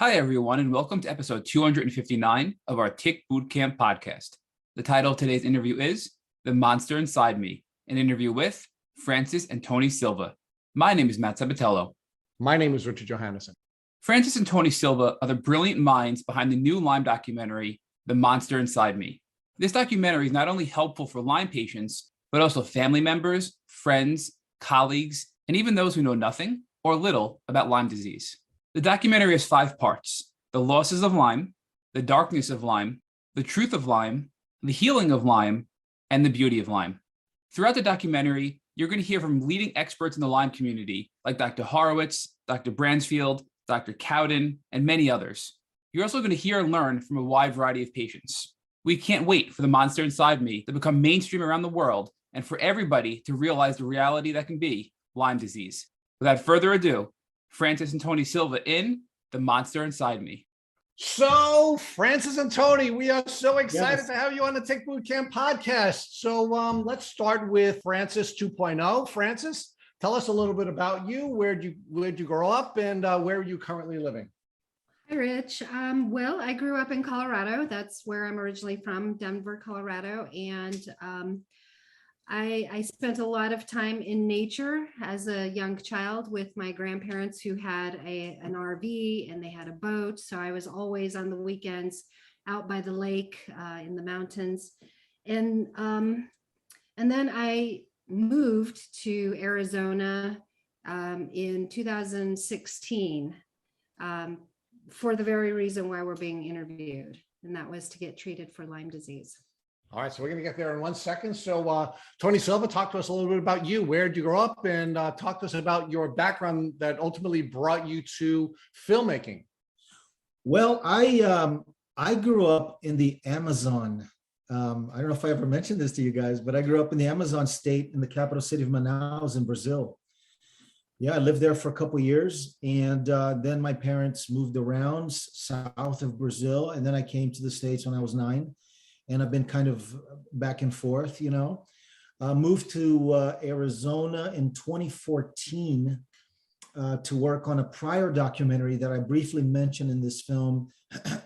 Hi, everyone, and welcome to episode 259 of our Tick Bootcamp podcast. The title of today's interview is The Monster Inside Me, an interview with Frances and Tony Silva. My name is Matt Sabatello. My name is Richard Johannesson. Frances and Tony Silva are the brilliant minds behind the new Lyme documentary, The Monster Inside Me. This documentary is not only helpful for Lyme patients, but also family members, friends, colleagues, and even those who know nothing or little about Lyme disease. The documentary has 5 parts: the losses of Lyme, the darkness of Lyme, the truth of Lyme, the healing of Lyme, and the beauty of Lyme. Throughout the documentary, you're going to hear from leading experts in the Lyme community, like Dr. Horowitz, Dr. Bransfield, Dr. Cowden, and many others. You're also going to hear and learn from a wide variety of patients. We can't wait for The Monster Inside Me to become mainstream around the world and for everybody to realize the reality that can be Lyme disease. Without further ado, Frances and Tony Silva in The Monster Inside Me. So, Frances and Tony, we are so excited to have you on the Tick Bootcamp podcast. So let's start with Frances 2.0. Frances, tell us a little bit about you. Where'd you grow up, and where are you currently living? Hi, Rich. Well, I grew up in Colorado. That's where I'm originally from, Denver, Colorado. And I spent a lot of time in nature as a young child with my grandparents who had an RV and they had a boat. So I was always on the weekends out by the lake in the mountains. And then I moved to Arizona in 2016 for the very reason why we're being interviewed. And that was to get treated for Lyme disease. All right, so we're going to get there in 1 second. So Tony Silva, talk to us a little bit about you. Where did you grow up? And talk to us about your background that ultimately brought you to filmmaking. Well, I grew up in the Amazon. I don't know if I ever mentioned this to you guys, but I grew up in the Amazon state in the capital city of Manaus in Brazil. Yeah, I lived there for a couple of years, and then my parents moved around south of Brazil, and then I came to the States when I was 9. And I've been kind of back and forth, moved to Arizona in 2014 to work on a prior documentary that I briefly mentioned in this film.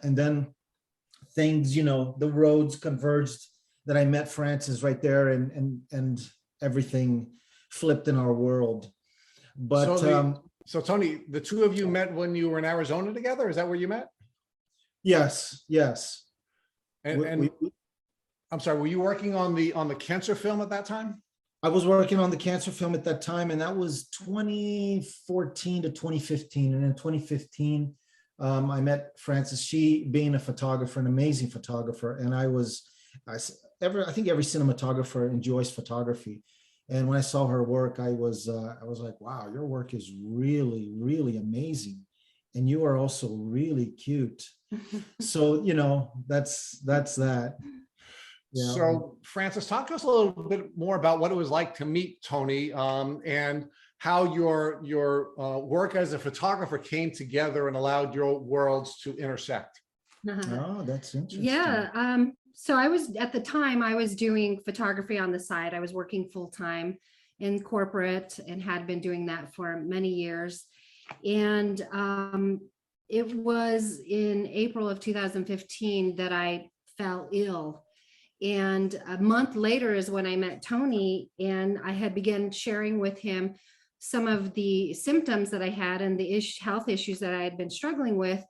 And then things, the roads converged that I met Frances right there, and everything flipped in our world. But so Tony, the two of you met when you were in Arizona together? Is that where you met? Yes. And I'm sorry, were you working on the cancer film at that time? I was working on the cancer film at that time, and that was 2014 to 2015. And in 2015, I met Frances, she being a photographer, an amazing photographer. And I think every cinematographer enjoys photography. And when I saw her work, I was like, wow, your work is really, really amazing. And you are also really cute. So, that's that. Yeah. So Frances, talk to us a little bit more about what it was like to meet Tony, and how your work as a photographer came together and allowed your worlds to intersect. Oh, that's interesting. Yeah. So I was doing photography on the side. I was working full time in corporate and had been doing that for many years. And it was in April of 2015 that I fell ill. And a month later is when I met Tony, and I had begun sharing with him some of the symptoms that I had and the health issues that I had been struggling with.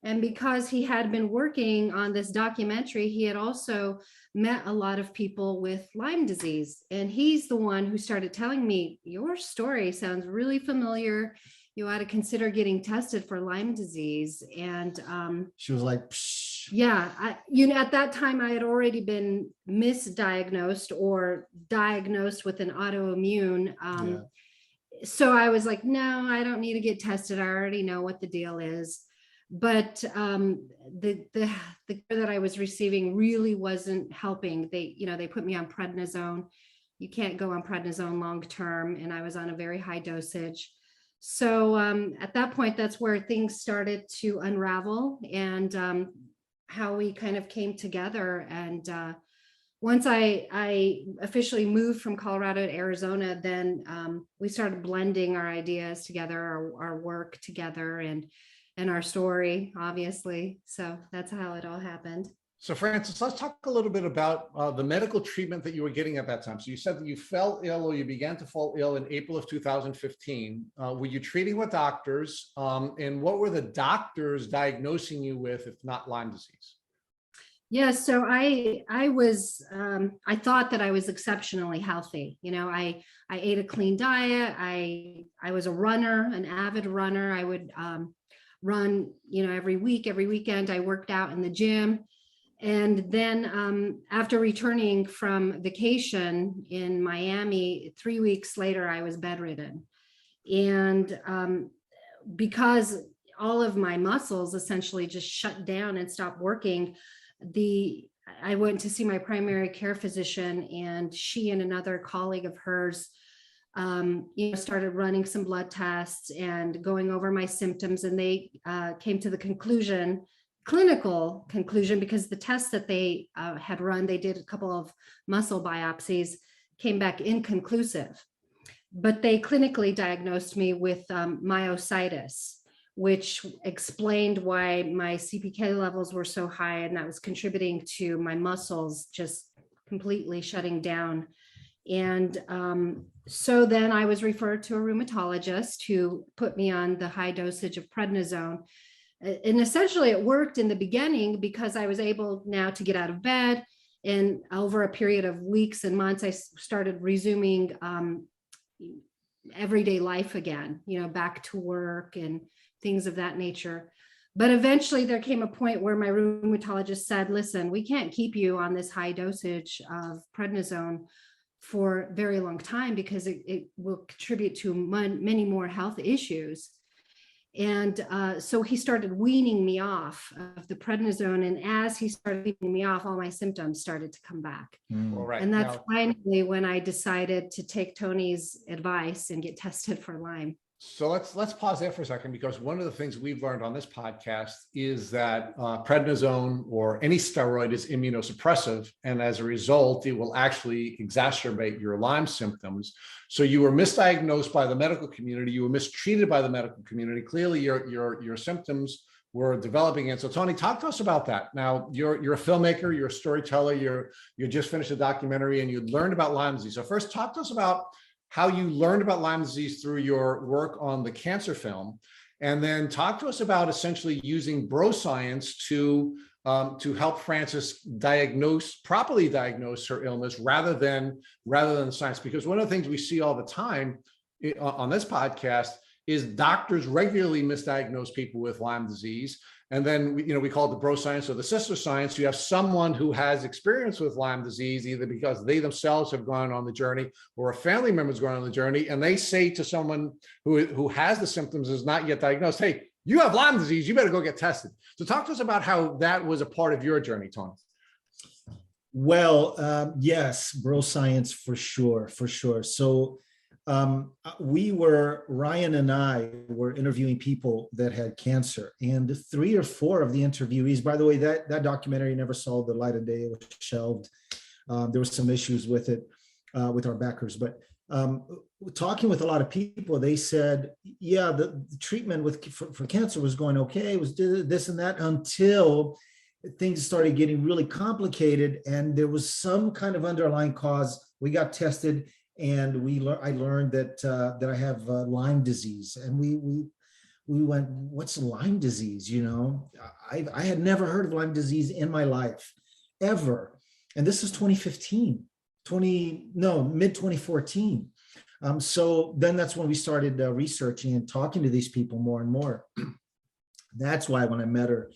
And because he had been working on this documentary, he had also met a lot of people with Lyme disease. And he's the one who started telling me, your story sounds really familiar. You ought to consider getting tested for Lyme disease. And she was like, psh. Yeah, at that time I had already been misdiagnosed or diagnosed with an autoimmune. So I was like, no, I don't need to get tested. I already know what the deal is. But the care that I was receiving really wasn't helping. They put me on prednisone. You can't go on prednisone long term, and I was on a very high dosage. So at that point, that's where things started to unravel, and how we kind of came together. And once I officially moved from Colorado to Arizona, then we started blending our ideas together, our work together, and and our story, obviously. So that's how it all happened. So Frances, let's talk a little bit about the medical treatment that you were getting at that time. So you said that you fell ill, or you began to fall ill in April of 2015. Were you treating with doctors? And what were the doctors diagnosing you with, if not Lyme disease? Yeah, so I was I thought that I was exceptionally healthy. You know, I ate a clean diet. I was a runner, an avid runner. I would run, you know, every week, every weekend. I worked out in the gym. And then after returning from vacation in Miami, 3 weeks later, I was bedridden. And because all of my muscles essentially just shut down and stopped working, I went to see my primary care physician, and she and another colleague of hers started running some blood tests and going over my symptoms. And they came to the clinical conclusion, because the tests that they had run, they did a couple of muscle biopsies, came back inconclusive. But they clinically diagnosed me with myositis, which explained why my CPK levels were so high, and that was contributing to my muscles just completely shutting down. And so then I was referred to a rheumatologist who put me on the high dosage of prednisone. And essentially it worked in the beginning because I was able now to get out of bed. And over a period of weeks and months, I started resuming everyday life again, you know, back to work and things of that nature. But eventually there came a point where my rheumatologist said, listen, we can't keep you on this high dosage of prednisone for a very long time, because it will contribute to many more health issues. And so he started weaning me off of the prednisone. And as he started weaning me off, all my symptoms started to come back. All right. And that's finally when I decided to take Tony's advice and get tested for Lyme. So let's pause there for a second, because one of the things we've learned on this podcast is that prednisone or any steroid is immunosuppressive, and as a result, it will actually exacerbate your Lyme symptoms. So you were misdiagnosed by the medical community, you were mistreated by the medical community. Clearly, your symptoms were developing. And so, Tony, talk to us about that. Now, you're a filmmaker, you're a storyteller, you just finished a documentary, and you learned about Lyme disease. So first, talk to us about how you learned about Lyme disease through your work on the cancer film, and then talk to us about essentially using bro science to help Frances properly diagnose her illness rather than science. Because one of the things we see all the time on this podcast is doctors regularly misdiagnose people with Lyme disease. And then we call it the bro science or the sister science. You have someone who has experience with Lyme disease, either because they themselves have gone on the journey or a family member's gone on the journey, and they say to someone who has the symptoms, is not yet diagnosed, hey, you have Lyme disease, you better go get tested. So talk to us about how that was a part of your journey, Tony. Well, yes, bro science for sure. So Ryan and I were interviewing people that had cancer, and 3 or 4 of the interviewees, by the way, that documentary never saw the light of day. It was shelved. There were some issues with it, with our backers, but talking with a lot of people, they said, yeah, the treatment for cancer was going okay. It was this and that, until things started getting really complicated, and there was some kind of underlying cause. We got tested, and I learned that I have Lyme disease, and we went, what's Lyme disease? You know, I had never heard of Lyme disease in my life, ever. And this is 2015, mid 2014. So then that's when we started researching and talking to these people more and more. That's why when I met her,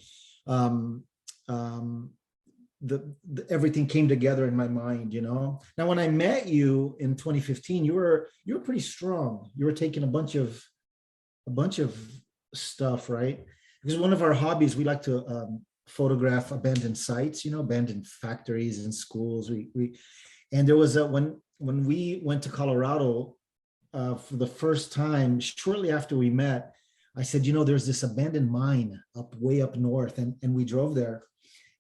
everything came together in my mind, you know. Now, when I met you in 2015, you were pretty strong. You were taking a bunch of stuff, right? Because one of our hobbies, we like to photograph abandoned sites, you know, abandoned factories and schools. And there was when we went to Colorado for the first time, shortly after we met, I said, you know, there's this abandoned mine way up north, and we drove there.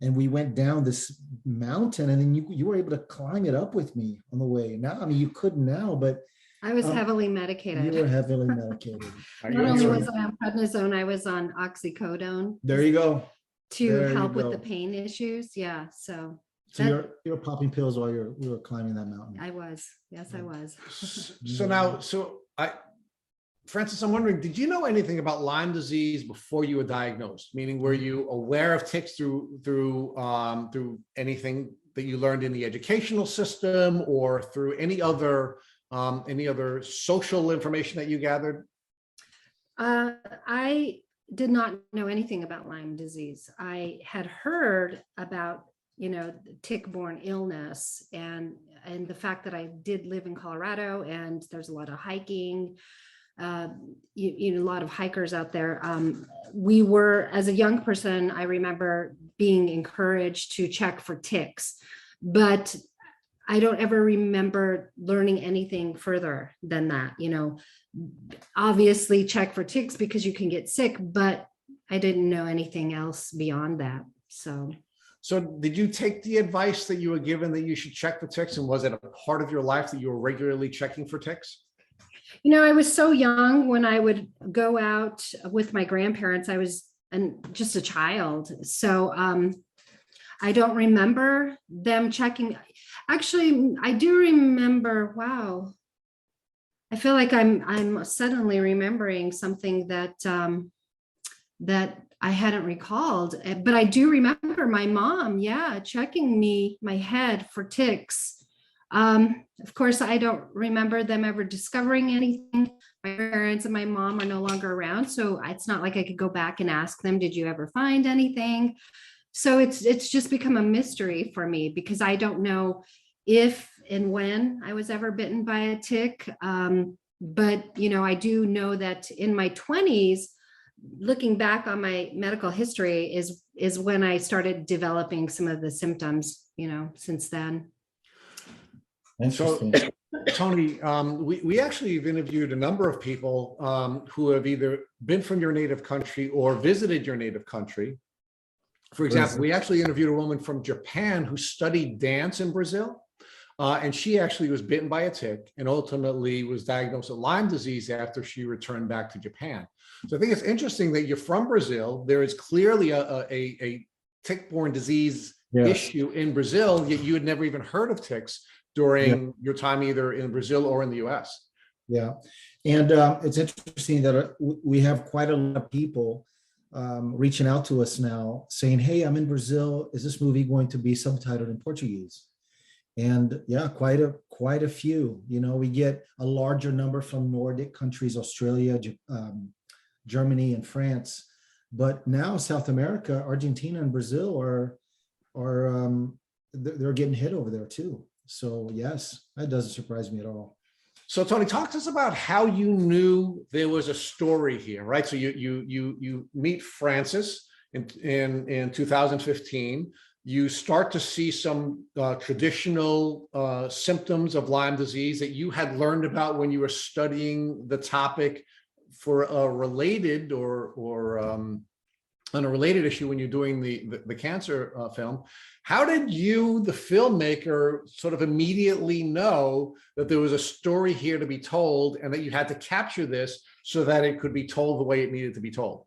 And we went down this mountain, and then you were able to climb it up with me on the way. Now, I mean, you couldn't now, but I was heavily You medicated. were heavily medicated. Not only was I on prednisone, I was on oxycodone There you go. to There you help with the go. pain issues. Yeah, so So that- you're popping pills while you were climbing that mountain. I was. Yes, I was. Frances, I'm wondering, did you know anything about Lyme disease before you were diagnosed? Meaning, were you aware of ticks through anything that you learned in the educational system or through any other social information that you gathered? I did not know anything about Lyme disease. I had heard about, tick-borne illness and the fact that I did live in Colorado and there's a lot of hiking, a lot of hikers out there. We were, as a young person, I remember being encouraged to check for ticks, but I don't ever remember learning anything further than that. Obviously check for ticks because you can get sick, but I didn't know anything else beyond that. So did you take the advice that you were given that you should check for ticks? And was it a part of your life that you were regularly checking for ticks? I was so young when I would go out with my grandparents. I was just a child. So I don't remember them checking. Actually, I do remember, wow. I feel like I'm suddenly remembering something that I hadn't recalled, but I do remember my mom, checking my head for ticks. Of course, I don't remember them ever discovering anything. My parents and my mom are no longer around, so it's not like I could go back and ask them, did you ever find anything? So it's just become a mystery for me because I don't know if and when I was ever bitten by a tick. But I do know that in my 20s, looking back on my medical history is when I started developing some of the symptoms, since then. So, Tony, we actually have interviewed a number of people who have either been from your native country or visited your native country. For example, we actually interviewed a woman from Japan who studied dance in Brazil. And she actually was bitten by a tick and ultimately was diagnosed with Lyme disease after she returned back to Japan. So I think it's interesting that you're from Brazil. There is clearly a tick-borne disease issue in Brazil, yet you had never even heard of ticks during your time either in Brazil or in the US. Yeah. And it's interesting that we have quite a lot of people reaching out to us now saying, hey, I'm in Brazil. Is this movie going to be subtitled in Portuguese? And quite a few. We get a larger number from Nordic countries, Australia, Germany, and France. But now South America, Argentina, and Brazil they're getting hit over there too. So yes, that doesn't surprise me at all. So Tony, talk to us about how you knew there was a story here, right? So you meet Frances in 2015. You start to see some traditional symptoms of Lyme disease that you had learned about when you were studying the topic for a related or on a related issue when you're doing the cancer film. How did you, the filmmaker, sort of immediately know that there was a story here to be told and that you had to capture this so that it could be told the way it needed to be told?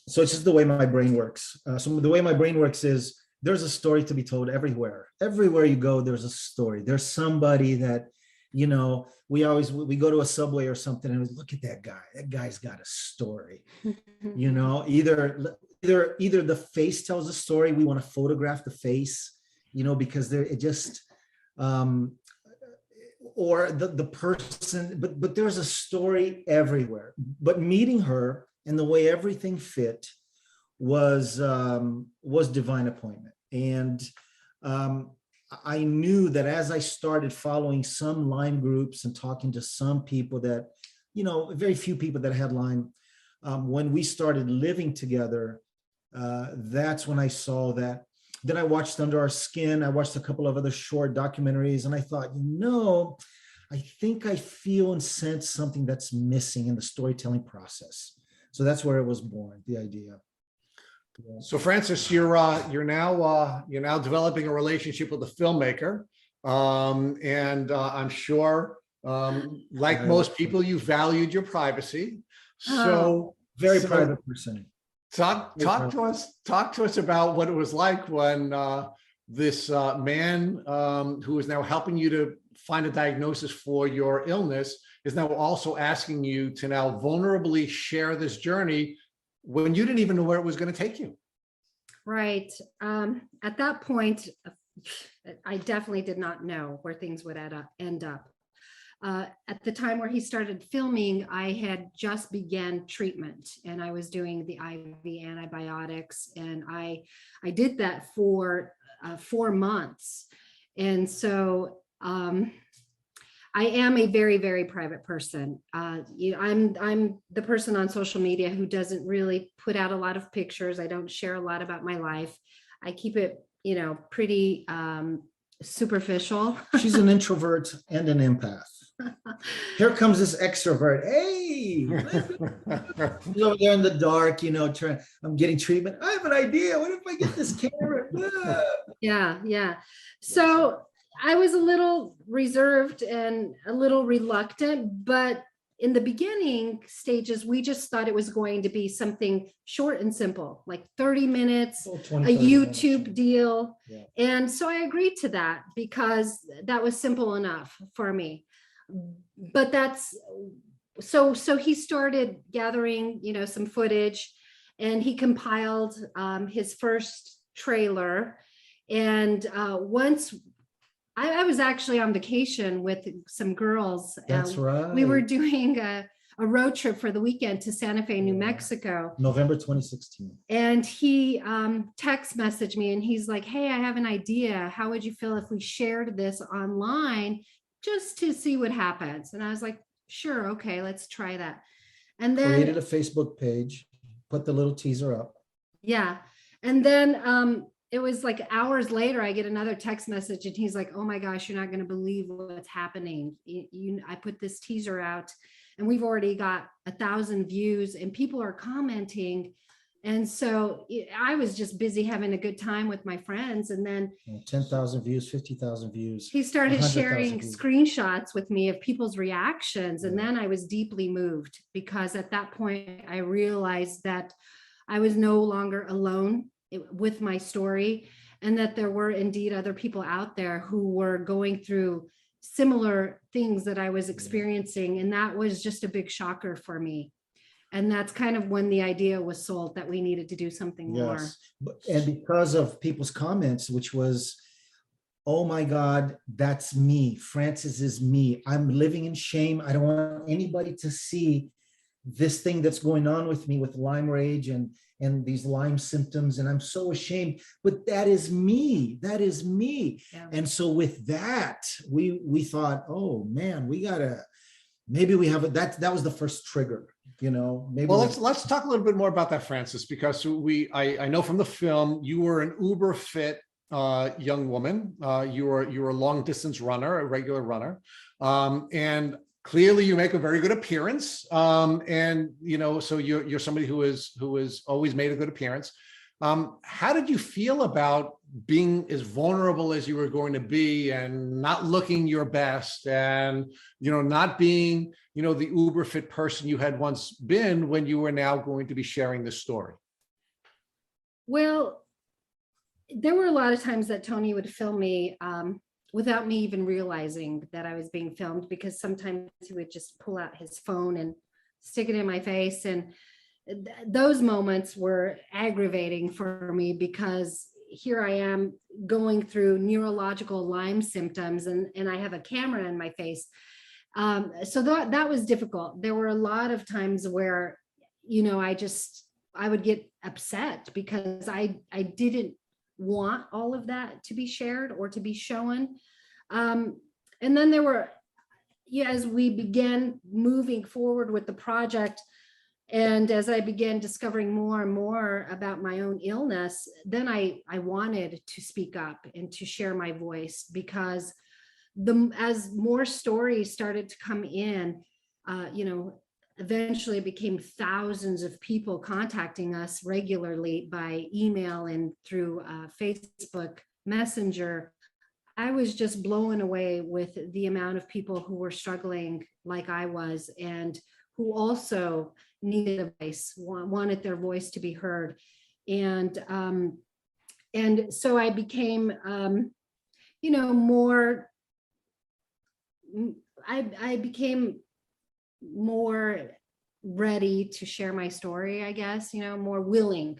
So it's just the way my brain works. So the way my brain works is there's a story to be told everywhere. Everywhere you go, there's a story. There's somebody that, we go to a Subway or something and we look at that guy. That guy's got a story. Either the face tells a story. We want to photograph the face, because or the person, but there's a story everywhere. But meeting her and the way everything fit was divine appointment. And I knew that as I started following some Lyme groups and talking to some people that, very few people that had Lyme, when we started living together, that's when I saw that. Then I watched Under Our Skin. I watched a couple of other short documentaries, and I thought, I think I feel and sense something that's missing in the storytelling process. So that's where it was born, the idea. So Frances, you're now developing a relationship with a filmmaker, and I'm sure Like most people, you valued your privacy. Oh. So Very private person. talk to us about what it was like when this man who is now helping you to find a diagnosis for your illness is now also asking you to now vulnerably share this journey when you didn't even know where it was going to take you. Right. At that point, I definitely did not know where things would end up. At the time where he started filming, I had just began treatment and I was doing the IV antibiotics, and I did that for 4 months. And so I am a very, very private person. I'm the person on social media who doesn't really put out a lot of pictures. I don't share a lot about my life. I keep it, pretty superficial. She's an introvert and an empath. Here comes this extrovert. Hey, he's over there in the dark, I'm getting treatment. I have an idea. What if I get this camera? Yeah. So I was a little reserved and a little reluctant, but in the beginning stages, we just thought it was going to be something short and simple, like 30 minutes, a YouTube deal. Yeah. And so I agreed to that because that was simple enough for me. But so he started gathering, some footage, and he compiled his first trailer. And once I was actually on vacation with some girls. That's right. We were doing a road trip for the weekend to Santa Fe, New Mexico. November 2016. And he text messaged me and he's like, hey, I have an idea. How would you feel if we shared this online just to see what happens? And I was like, sure, okay, let's try that. And then Created a Facebook page, put the little teaser up. Yeah. And then it was like hours later, I get another text message and he's like, oh my gosh, you're not going to believe what's happening. I put this teaser out and we've already got 1,000 views and people are commenting. And so I was just busy having a good time with my friends. And then 10,000 views, 50,000 views. He started sharing views. screenshots with me of people's reactions. And then I was deeply moved because at that point I realized that I was no longer alone with my story, and that there were indeed other people out there who were going through similar things that I was experiencing. And that was just a big shocker for me. And that's kind of when the idea was sold that we needed to do something more. And because of people's comments, which was, oh my God, that's me. Frances is me. I'm living in shame. I don't want anybody to see this thing that's going on with me with Lyme rage and these Lyme symptoms. And I'm so ashamed, but that is me. That is me. Yeah. And so with that, we thought, oh man, maybe we have that was the first trigger, maybe. Well, let's talk a little bit more about that, Frances, because I know from the film, you were an uber fit young woman. You were a long distance runner, a regular runner. And clearly you make a very good appearance. So you're somebody who has always made a good appearance. How did you feel about being as vulnerable as you were going to be and not looking your best and, not being, the uber fit person you had once been when you were now going to be sharing this story? Well, there were a lot of times that Tony would film me without me even realizing that I was being filmed, because sometimes he would just pull out his phone and stick it in my face. And those moments were aggravating for me because here I am going through neurological Lyme symptoms and I have a camera in my face. So that was difficult. There were a lot of times where, I would get upset because I didn't want all of that to be shared or to be shown. And then there were, as we began moving forward with the project, and as I began discovering more and more about my own illness, then I wanted to speak up and to share my voice, because as more stories started to come in, eventually it became thousands of people contacting us regularly by email and through Facebook Messenger. I was just blown away with the amount of people who were struggling like I was, and who also needed a voice, wanted their voice to be heard. And so I became, more, I became more ready to share my story, I guess, more willing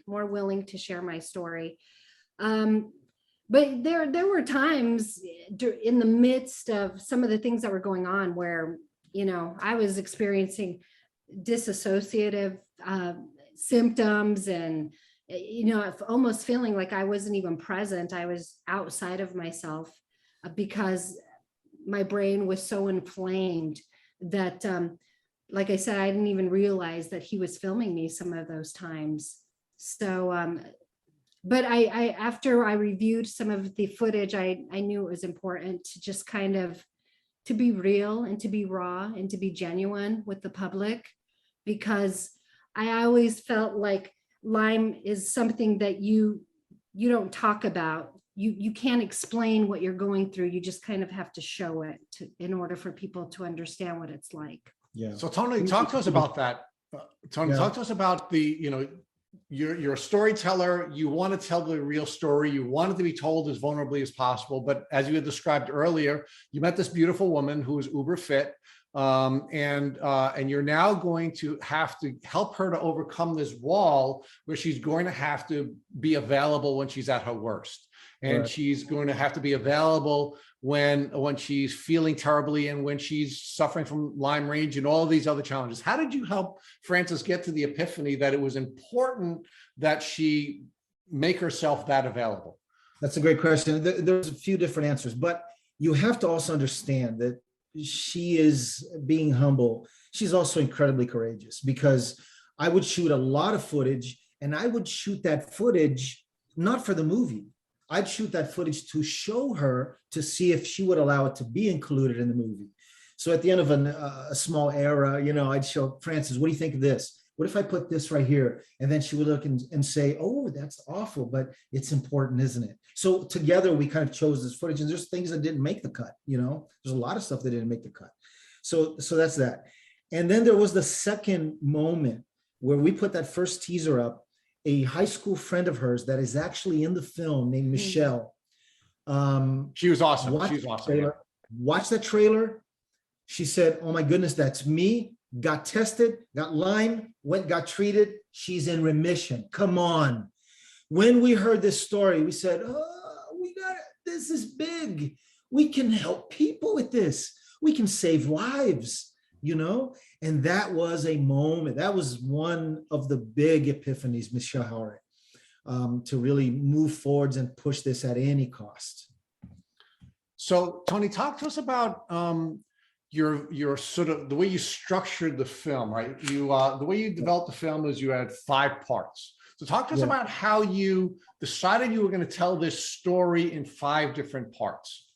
to share my story. But there were times in the midst of some of the things that were going on where, I was experiencing disassociative symptoms, and, almost feeling like I wasn't even present. I was outside of myself because my brain was so inflamed that, like I said, I didn't even realize that he was filming me some of those times. So, but I after I reviewed some of the footage, I knew it was important to just kind of to be real and to be raw and to be genuine with the public, because I always felt like Lyme is something that you don't talk about. You can't explain what you're going through. You just kind of have to show it in order for people to understand what it's like. Yeah. So Tony, talk to us about that. Tony, talk to us about the, you're a storyteller. You want to tell the real story. You want it to be told as vulnerably as possible. But as you had described earlier, you met this beautiful woman who was uber fit. And you're now going to have to help her to overcome this wall where she's going to have to be available when she's at her worst. And Right. She's going to have to be available when she's feeling terribly and when she's suffering from Lyme range and all of these other challenges. How did you help Frances get to the epiphany that it was important that she make herself that available? That's a great question. There's a few different answers, but you have to also understand that she is being humble. She's also incredibly courageous, because I would shoot a lot of footage, and I would shoot that footage not for the movie. I'd shoot that footage to show her, to see if she would allow it to be included in the movie. So at the end of a small era, I'd show Frances, what do you think of this? What if I put this right here? And then she would look and say, oh, that's awful, but it's important, isn't it? So together we kind of chose this footage, and there's things that didn't make the cut, there's a lot of stuff that didn't make the cut. So that's that. And then there was the second moment where we put that first teaser up. A high school friend of hers that is actually in the film, named Michelle. She was awesome. She was awesome. Watch that trailer. She said, oh my goodness, that's me. Got tested, got Lyme, got treated. She's in remission. Come on. When we heard this story, we said, oh, this is big. We can help people with this. We can save lives, And that was a moment. That was one of the big epiphanies, Michelle Howard, to really move forwards and push this at any cost. So Tony, talk to us about your sort of the way you structured the film, right? The way you developed the film is you had 5 parts. So talk to us about how you decided you were going to tell this story in 5 different parts.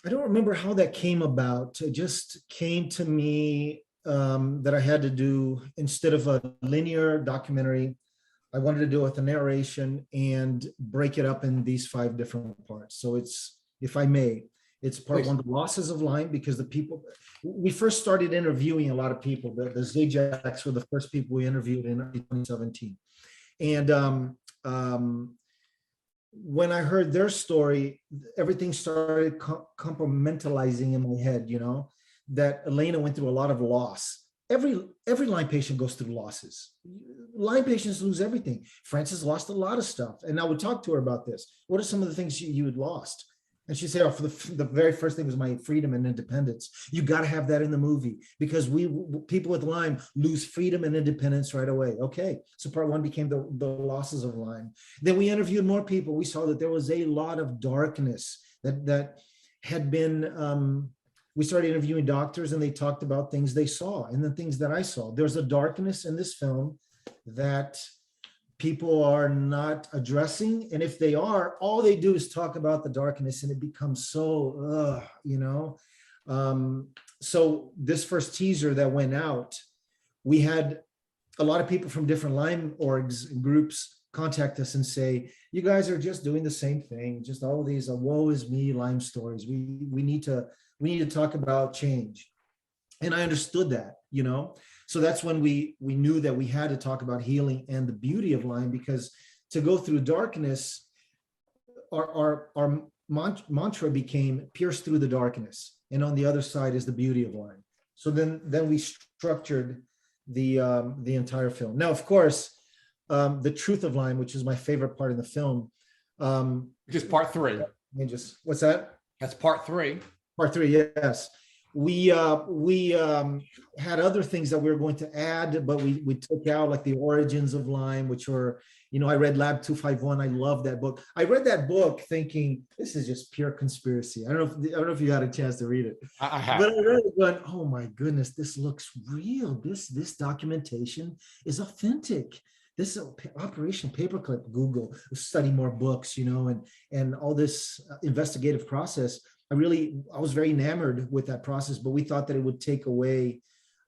I don't remember how that came about. It just came to me that I had to do, instead of a linear documentary, I wanted to do it with a narration and break it up in these 5 different parts. So it's, if I may, it's part 1, the losses of Lyme, because we first started interviewing a lot of people. The Zajacs were the first people we interviewed in 2017. And when I heard their story, everything started compartmentalizing in my head, that Elena went through a lot of loss. Every Lyme patient goes through losses. Lyme patients lose everything. Frances lost a lot of stuff. And I would talk to her about this. What are some of the things you had lost? And she said, for the very first thing was my freedom and independence. You got to have that in the movie, because people with Lyme lose freedom and independence right away. Okay, so part 1 became the losses of Lyme. Then we interviewed more people. We saw that there was a lot of darkness that had been, we started interviewing doctors, and they talked about things they saw and the things that I saw. There's a darkness in this film that people are not addressing. And if they are, all they do is talk about the darkness, and it becomes so, So this first teaser that went out, we had a lot of people from different Lyme orgs and groups contact us and say, you guys are just doing the same thing, just all these woe is me Lyme stories. We need to talk about change. And I understood that, so that's when we knew that we had to talk about healing and the beauty of Lyme, because to go through darkness, our mantra became pierce through the darkness, and on the other side is the beauty of Lyme. So then we structured the entire film. Now, of course, the truth of Lyme, which is my favorite part in the film, which is part 3. What's that? That's part 3. Part 3, yes. We had other things that we were going to add, but we took out, like the origins of Lyme, which were, I read Lab 251. I love that book. I read that book thinking this is just pure conspiracy. I don't know if you had a chance to read it. I have. But I read it going, oh my goodness, this looks real. This documentation is authentic. This is Operation Paperclip. Google, study more books, and all this investigative process. I was very enamored with that process, but we thought that it would take away.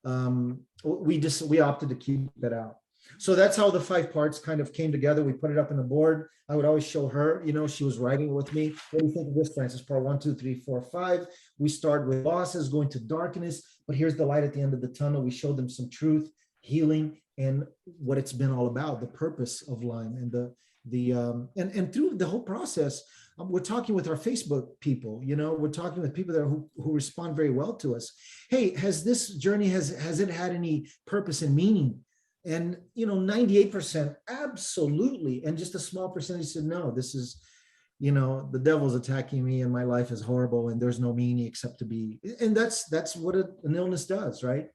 We opted to keep that out. So that's how the 5 parts kind of came together. We put it up on the board. I would always show her, she was writing with me. What do you think of this, Frances? Part 1, 2, 3, 4, 5. We start with losses, going to darkness, but here's the light at the end of the tunnel. We showed them some truth, healing, and what it's been all about, the purpose of Lyme, and and through the whole process, we're talking with our Facebook people, we're talking with people there who respond very well to us. Hey, has this journey, has it had any purpose and meaning? And 98% absolutely, and just a small percentage said no. This is, the devil's attacking me, and my life is horrible, and there's no meaning except to be. And that's what an illness does, right?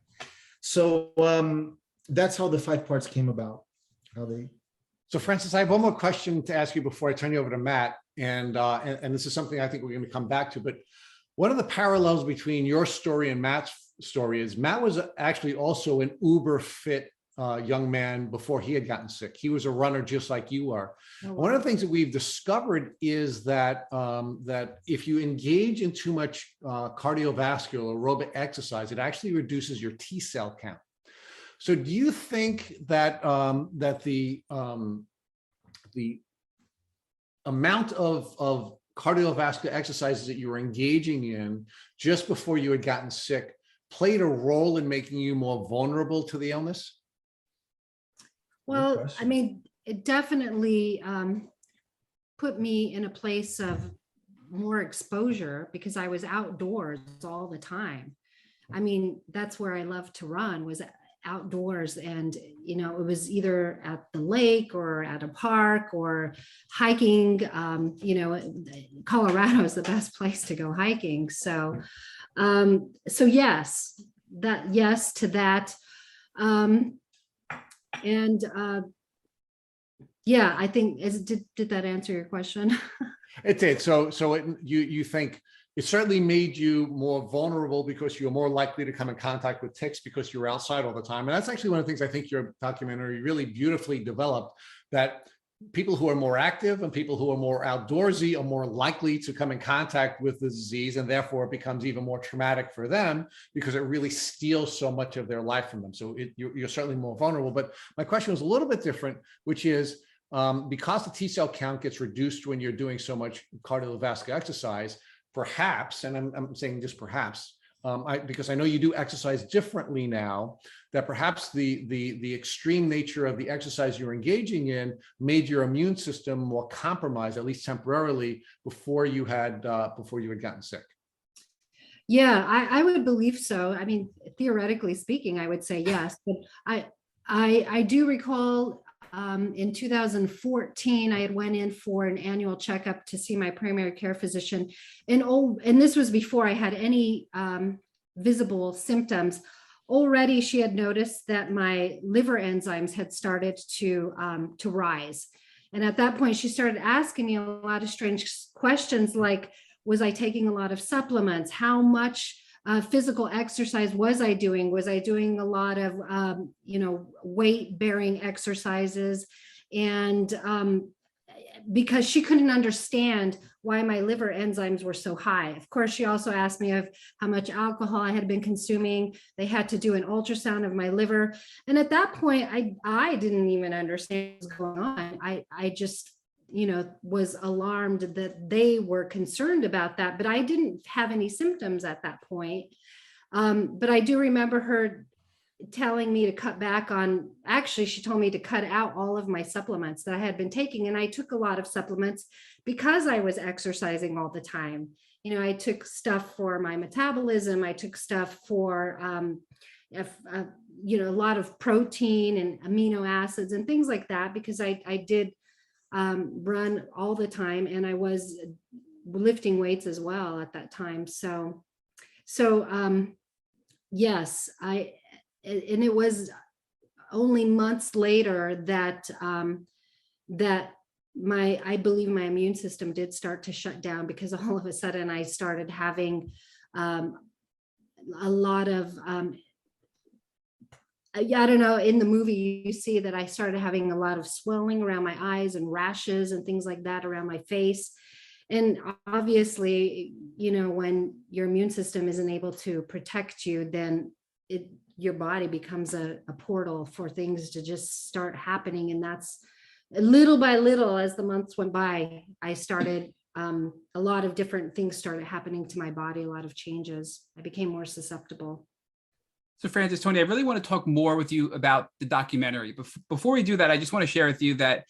So that's how the 5 parts came about. So Frances, I have one more question to ask you before I turn you over to Matt, and this is something I think we're going to come back to. But one of the parallels between your story and Matt's story is Matt was actually also an uber fit young man before he had gotten sick. He was a runner just like you are. Oh, wow. One of the things that we've discovered is that that if you engage in too much cardiovascular aerobic exercise, it actually reduces your T cell count. So do you think that that the amount of cardiovascular exercises that you were engaging in just before you had gotten sick played a role in making you more vulnerable to the illness? Well, I mean, it definitely put me in a place of more exposure because I was outdoors all the time. I mean, that's where I loved to run, was outdoors. And, it was either at the lake or at a park or hiking. Colorado is the best place to go hiking. So yes to that. Yeah, I think did that answer your question? It did. So you think it certainly made you more vulnerable because you're more likely to come in contact with ticks because you're outside all the time. And that's actually one of the things I think your documentary really beautifully developed, that people who are more active and people who are more outdoorsy are more likely to come in contact with the disease, and therefore it becomes even more traumatic for them because it really steals so much of their life from them. So you're certainly more vulnerable. But my question was a little bit different, which is because the T cell count gets reduced when you're doing so much cardiovascular exercise, perhaps, and I'm saying just perhaps, because I know you do exercise differently now, that perhaps the extreme nature of the exercise you're engaging in made your immune system more compromised, at least temporarily, before you had gotten sick. Yeah, I would believe so. I mean, theoretically speaking, I would say yes, but I do recall in 2014, I had went in for an annual checkup to see my primary care physician, and this was before I had any visible symptoms. Already, she had noticed that my liver enzymes had started to rise, and at that point, she started asking me a lot of strange questions, like, was I taking a lot of supplements? How much physical exercise was I doing? Was I doing a lot of, weight-bearing exercises? And because she couldn't understand why my liver enzymes were so high. Of course, she also asked me of how much alcohol I had been consuming. They had to do an ultrasound of my liver. And at that point, I didn't even understand what was going on. I just, was alarmed that they were concerned about that, but I didn't have any symptoms at that point. But I do remember her telling me to cut back on, actually, she told me to cut out all of my supplements that I had been taking. And I took a lot of supplements because I was exercising all the time. I took stuff for my metabolism. I took stuff for, a lot of protein and amino acids and things like that, because I did run all the time, and I was lifting weights as well at that time. So yes, and it was only months later that I believe my immune system did start to shut down, because all of a sudden I started having a lot of I don't know, in the movie you see that I started having a lot of swelling around my eyes and rashes and things like that around my face. And obviously, when your immune system isn't able to protect you, then your body becomes a portal for things to just start happening. And that's little by little, as the months went by, I started, a lot of different things started happening to my body, a lot of changes. I became more susceptible. So Frances, Tony, I really want to talk more with you about the documentary. But before we do that, I just want to share with you that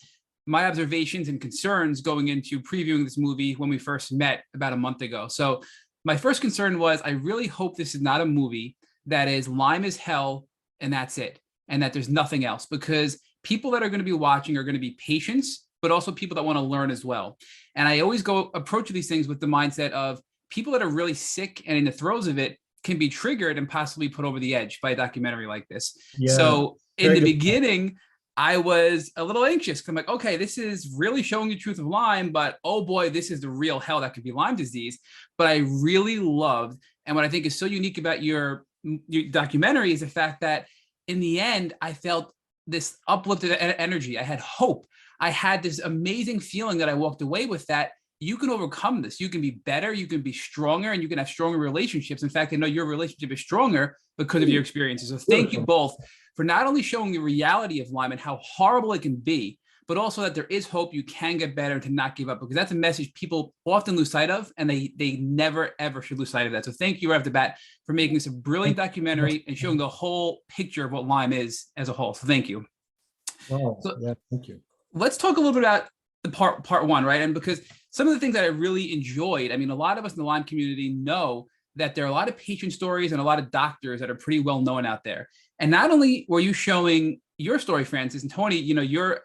my observations and concerns going into previewing this movie when we first met about a month ago. So my first concern was, I really hope this is not a movie that is Lyme is hell and that's it, and that there's nothing else, because people that are going to be watching are going to be patients, but also people that want to learn as well. And I always approach these things with the mindset of people that are really sick and in the throes of it can be triggered and possibly put over the edge by a documentary like this. Yeah, so in the beginning, I was a little anxious. I'm like, okay, this is really showing the truth of Lyme, but oh boy, this is the real hell that could be Lyme disease. But I really loved, and what I think is so unique about your documentary is the fact that in the end, I felt this uplifted energy. I had hope. I had this amazing feeling that I walked away with, that you can overcome this. You can be better, you can be stronger, and you can have stronger relationships. In fact, I know your relationship is stronger because of your experiences. So thank you both for not only showing the reality of Lyme and how horrible it can be, but also that there is hope, you can get better, and to not give up, because that's a message people often lose sight of, and they never, ever should lose sight of that. So thank you right off the bat for making this a brilliant documentary and showing the whole picture of what Lyme is as a whole. So thank you. Wow. So, yeah, thank you. Let's talk a little bit about the part one, right? And because some of the things that I really enjoyed, I mean, a lot of us in the Lyme community know that there are a lot of patient stories and a lot of doctors that are pretty well known out there. And not only were you showing your story, Frances and Tony, your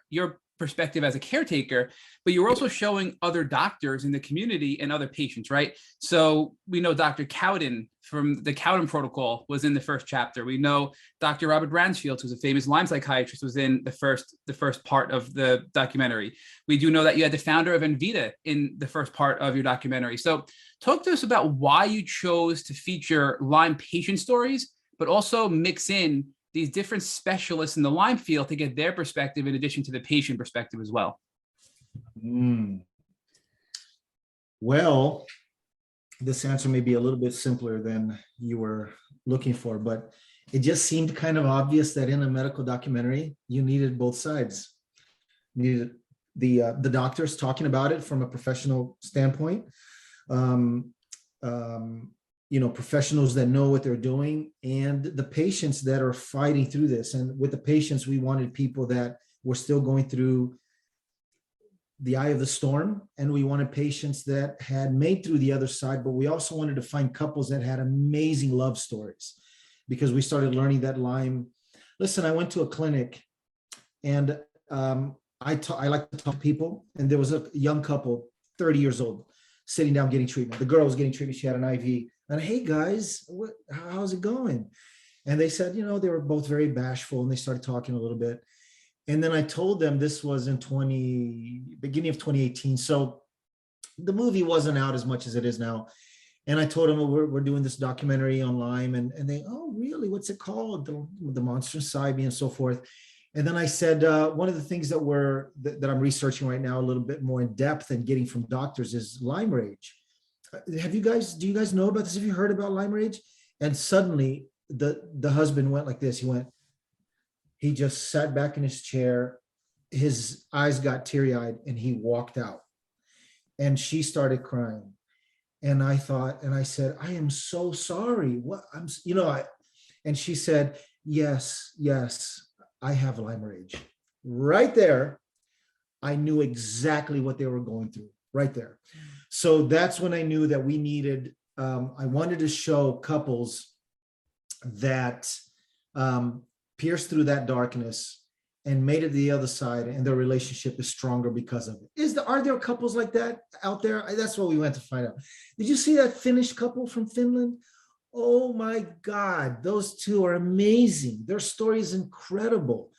perspective as a caretaker, but you're also showing other doctors in the community and other patients, right? So we know Dr. Cowden from the Cowden protocol was in the first chapter. We know Dr. Robert Bransfield, who's a famous Lyme psychiatrist, was in the first part of the documentary. We do know that you had the founder of Envita in the first part of your documentary. So talk to us about why you chose to feature Lyme patient stories, but also mix in these different specialists in the Lyme field to get their perspective in addition to the patient perspective as well. Well, this answer may be a little bit simpler than you were looking for, but it just seemed kind of obvious that in a medical documentary, you needed both sides. You needed the doctors talking about it from a professional standpoint, professionals that know what they're doing, and the patients that are fighting through this. And with the patients, we wanted people that were still going through the eye of the storm, and we wanted patients that had made through the other side, but we also wanted to find couples that had amazing love stories, because we started learning that Lyme. Listen, I went to a clinic, and I like to talk to people, and there was a young couple, 30 years old, sitting down getting treatment. The girl was getting treatment. She had an IV. And hey guys, how's it going? And they said, they were both very bashful, and they started talking a little bit. And then I told them this was in beginning of 2018. So the movie wasn't out as much as it is now. And I told them, we're doing this documentary on Lyme, and they, oh really, what's it called? The Monster Inside Me and so forth. And then I said, one of the things that I'm researching right now a little bit more in depth and getting from doctors is Lyme rage. Do you guys know about this? Have you heard about Lyme rage? And suddenly the husband went like this. He just sat back in his chair. His eyes got teary-eyed and he walked out. And she started crying. And I said, I am so sorry. And she said, yes, I have Lyme rage. Right there, I knew exactly what they were going through right there. So that's when I knew that we needed, I wanted to show couples that pierced through that darkness and made it to the other side, and their relationship is stronger because of it. Are there couples like that out there? That's what we went to find out. Did you see that Finnish couple from Finland? Oh my God, those two are amazing. Their story is incredible.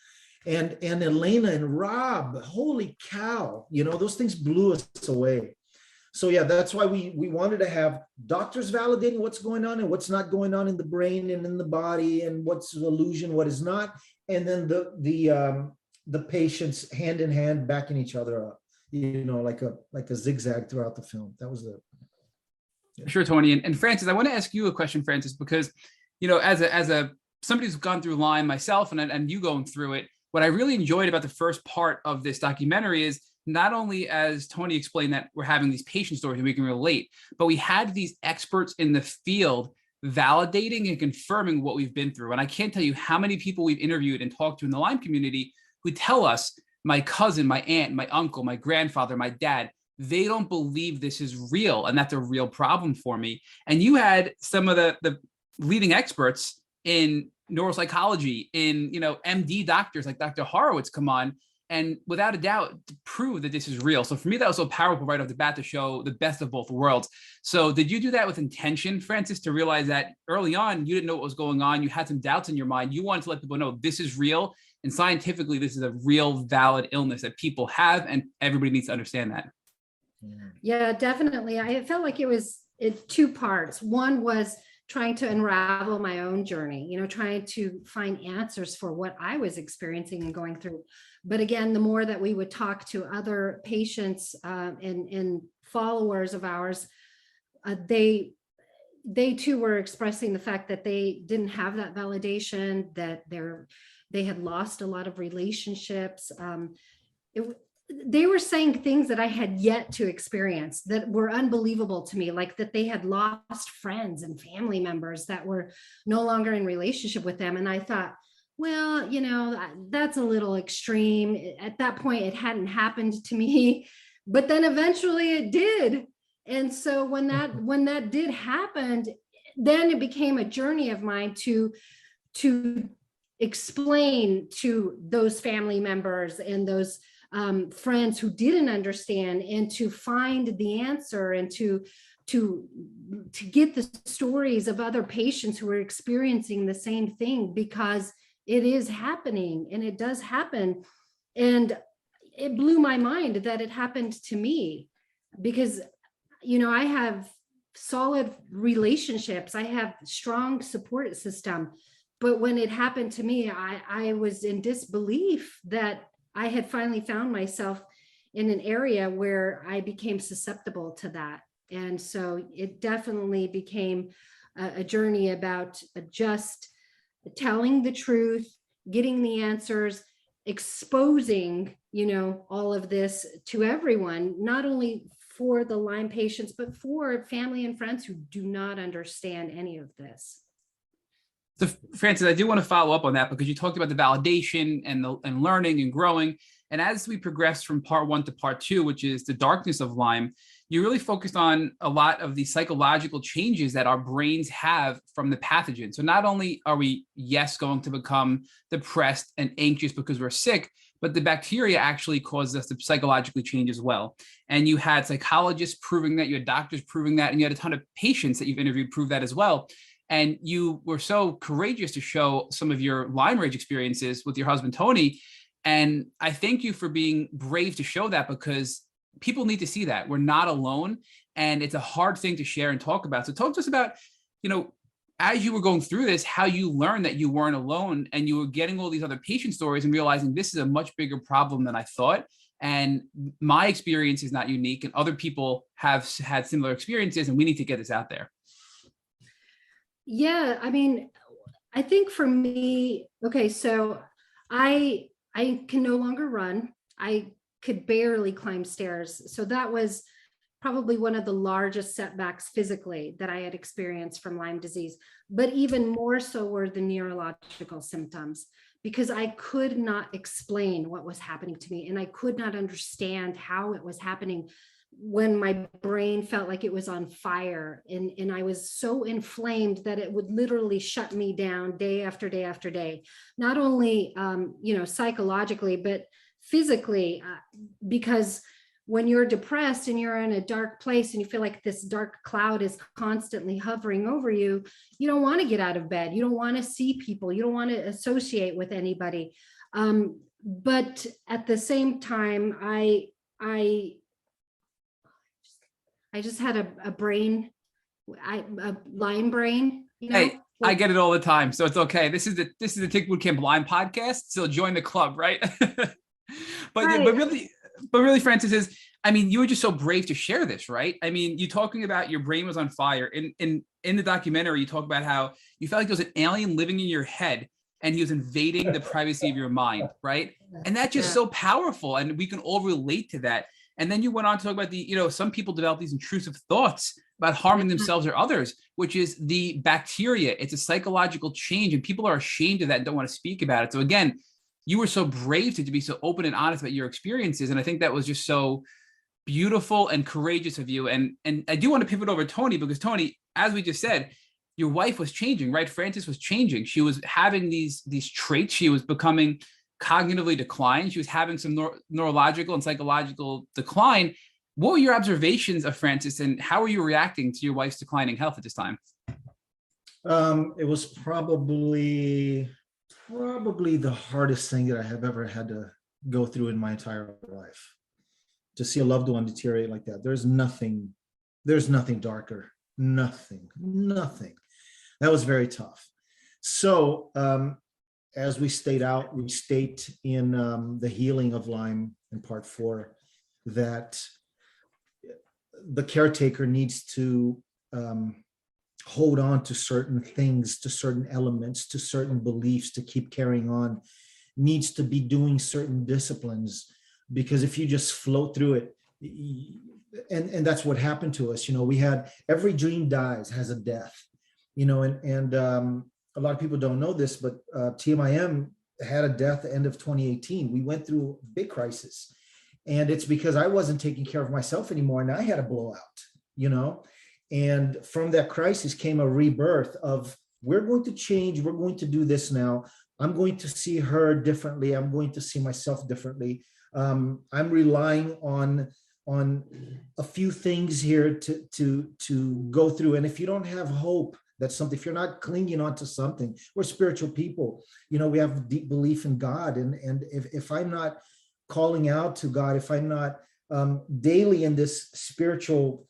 And Elena and Rob, holy cow, those things blew us away. So yeah, that's why we wanted to have doctors validating what's going on and what's not going on in the brain and in the body, and what's an illusion, what is not. And then the patients hand in hand backing each other up, like a zigzag throughout the film. That was Sure, Tony. And Frances, I want to ask you a question, Frances, because, as a somebody who's gone through Lyme myself and you going through it, what I really enjoyed about the first part of this documentary is not only, as Tony explained, that we're having these patient stories and we can relate, but we had these experts in the field validating and confirming what we've been through. And I can't tell you how many people we've interviewed and talked to in the Lyme community who tell us, my cousin, my aunt, my uncle, my grandfather, my dad, they don't believe this is real. And that's a real problem for me. And you had some of the leading experts in neuropsychology, in, MD doctors like Dr. Horowitz come on, and without a doubt to prove that this is real. So for me, that was so powerful right off the bat to show the best of both worlds. So did you do that with intention, Frances, to realize that early on, you didn't know what was going on? You had some doubts in your mind. You wanted to let people know this is real. And scientifically, this is a real valid illness that people have, and everybody needs to understand that. Yeah, definitely. I felt like it was two parts. One was trying to unravel my own journey, trying to find answers for what I was experiencing and going through. But again, the more that we would talk to other patients and followers of ours, they too were expressing the fact that they didn't have that validation, that they had lost a lot of relationships. They were saying things that I had yet to experience that were unbelievable to me, like that they had lost friends and family members that were no longer in relationship with them. And I thought, well, that's a little extreme. At that point, it hadn't happened to me, but then eventually it did. And so when that did happen, then it became a journey of mine to explain to those family members and those friends who didn't understand, and to find the answer, and to get the stories of other patients who are experiencing the same thing, because it is happening and it does happen. And it blew my mind that it happened to me, because, I have solid relationships. I have strong support system. But when it happened to me, I was in disbelief that I had finally found myself in an area where I became susceptible to that. And so it definitely became a journey about just telling the truth, getting the answers, exposing, all of this to everyone, not only for the Lyme patients, but for family and friends who do not understand any of this. So Frances, I do want to follow up on that, because you talked about the validation and learning and growing. And as we progress from part 1 to part 2, which is the darkness of Lyme, you really focused on a lot of the psychological changes that our brains have from the pathogen. So not only are we, going to become depressed and anxious because we're sick, but the bacteria actually causes us to psychologically change as well. And you had psychologists proving that, you had doctors proving that, and you had a ton of patients that you've interviewed prove that as well. And you were so courageous to show some of your Lyme rage experiences with your husband, Tony. And I thank you for being brave to show that, because people need to see that we're not alone, and it's a hard thing to share and talk about. So talk to us about, as you were going through this, how you learned that you weren't alone and you were getting all these other patient stories and realizing this is a much bigger problem than I thought. And my experience is not unique, and other people have had similar experiences, and we need to get this out there. Yeah, I mean, I think for me, okay, so I can no longer run. I could barely climb stairs. So that was probably one of the largest setbacks physically that I had experienced from Lyme disease. But even more so were the neurological symptoms, because I could not explain what was happening to me, and I could not understand how it was happening when my brain felt like it was on fire, and I was so inflamed that it would literally shut me down day after day after day, not only psychologically, but physically, because when you're depressed and you're in a dark place and you feel like this dark cloud is constantly hovering over you, you don't want to get out of bed. You don't want to see people. You don't want to associate with anybody. But at the same time, I just had a Lyme brain. Hey, I get it all the time, so it's okay. This is the Tick Boot Camp Lyme podcast, so join the club, right? But really, Frances, I mean, you were just so brave to share this, right? I mean, you talking about your brain was on fire. In the documentary, you talk about how you felt like there was an alien living in your head and he was invading the privacy of your mind, right? And that's just so powerful, and we can all relate to that. And then you went on to talk about some people develop these intrusive thoughts about harming themselves or others, which is the bacteria. It's a psychological change, and people are ashamed of that and don't want to speak about it. So again, you were so brave to be so open and honest about your experiences. And I think that was just so beautiful and courageous of you. And I do want to pivot over to Tony, because Tony, as we just said, your wife was changing, right? Frances was changing. She was having these traits. She was becoming cognitively declined. She was having some neurological and psychological decline. What were your observations of Frances, and how were you reacting to your wife's declining health at this time? It was probably the hardest thing that I have ever had to go through in my entire life. To see a loved one deteriorate like that. There's nothing darker. Nothing. That was very tough. So as we state in the healing of Lyme in part 4, that the caretaker needs to hold on to certain things, to certain elements, to certain beliefs to keep carrying on, needs to be doing certain disciplines, because if you just float through it, and that's what happened to us. We had every dream has a death, and a lot of people don't know this, but TMIM had a death at the end of 2018. We went through a big crisis, and it's because I wasn't taking care of myself anymore, and I had a blowout, And from that crisis came a rebirth of, we're going to change. We're going to do this now. I'm going to see her differently. I'm going to see myself differently. I'm relying on a few things here to go through. And if you don't have hope, that's something. If you're not clinging on to something, we're spiritual people. We have a deep belief in God. And if I'm not calling out to God, if I'm not daily in this spiritual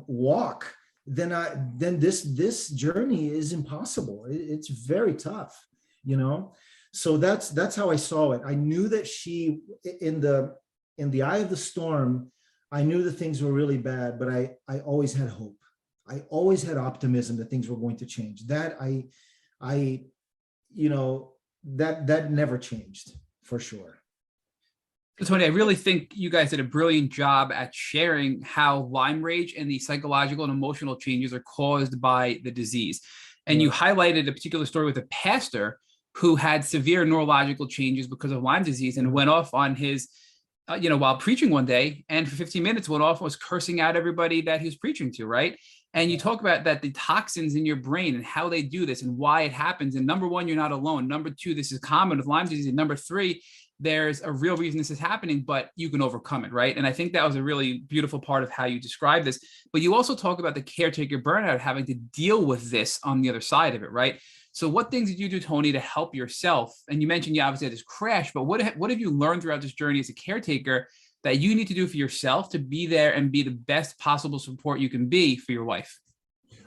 walk, then this journey is impossible. It's very tough, So that's how I saw it. I knew that she, in the eye of the storm, I knew that things were really bad, but I always had hope. I always had optimism that things were going to change. That that never changed, for sure. Tony, I really think you guys did a brilliant job at sharing how Lyme rage and the psychological and emotional changes are caused by the disease. And you highlighted a particular story with a pastor who had severe neurological changes because of Lyme disease and went off on his, while preaching one day, and for 15 minutes went off and was cursing out everybody that he was preaching to, right? And you talk about that, the toxins in your brain and how they do this and why it happens. And number one, you're not alone. Number two, this is common with Lyme disease. And number three, there's a real reason this is happening, but you can overcome it, right? And I think that was a really beautiful part of how you describe this. But you also talk about the caretaker burnout, having to deal with this on the other side of it, right? So what things did you do, Tony, to help yourself? And you mentioned you obviously had this crash, but what have you learned throughout this journey as a caretaker that you need to do for yourself to be there and be the best possible support you can be for your wife?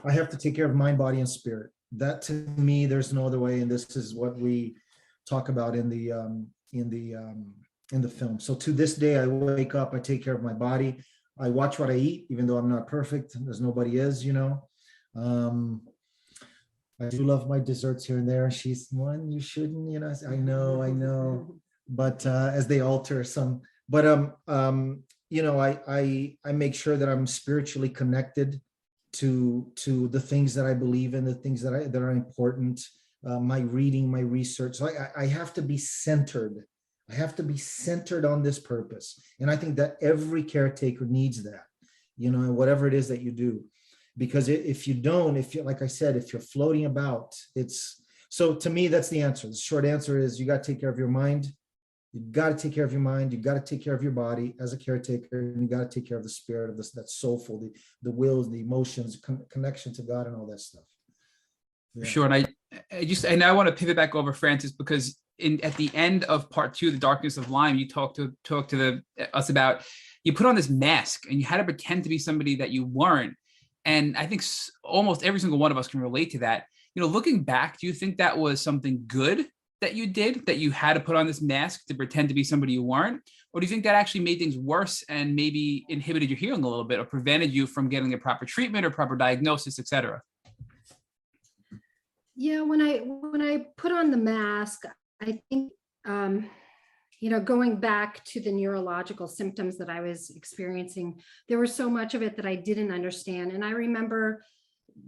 I have to take care of mind, body, and spirit. That to me, there's no other way. And this is what we talk about in the film. So to this day, I wake up, I take care of my body. I watch what I eat, even though I'm not perfect, as nobody is, I do love my desserts here and there. She's one you shouldn't, I know, but as they alter some, but I make sure that I'm spiritually connected to the things that I believe in, the things that are important. My reading, my research. So I have to be centered. I have to be centered on this purpose, and I think that every caretaker needs that. Whatever it is that you do. Because if you don't, like I said, if you're floating about, so to me, that's the answer. The short answer is you got to take care of your mind. You got to take care of your mind. You got to take care of your body as a caretaker. And you got to take care of the spirit of this, that soulful, the wills, the emotions, connection to God and all that stuff. Yeah. Sure. And I want to pivot back over, Frances, because at the end of part 2, The Darkness of Lyme, you talk to us about, you put on this mask and you had to pretend to be somebody that you weren't. And I think almost every single one of us can relate to that. Looking back, do you think that was something good that you did, that you had to put on this mask to pretend to be somebody you weren't? Or do you think that actually made things worse and maybe inhibited your healing a little bit, or prevented you from getting the proper treatment or proper diagnosis, et cetera? Yeah, when I put on the mask, I think, going back to the neurological symptoms that I was experiencing, there was so much of it that I didn't understand. And I remember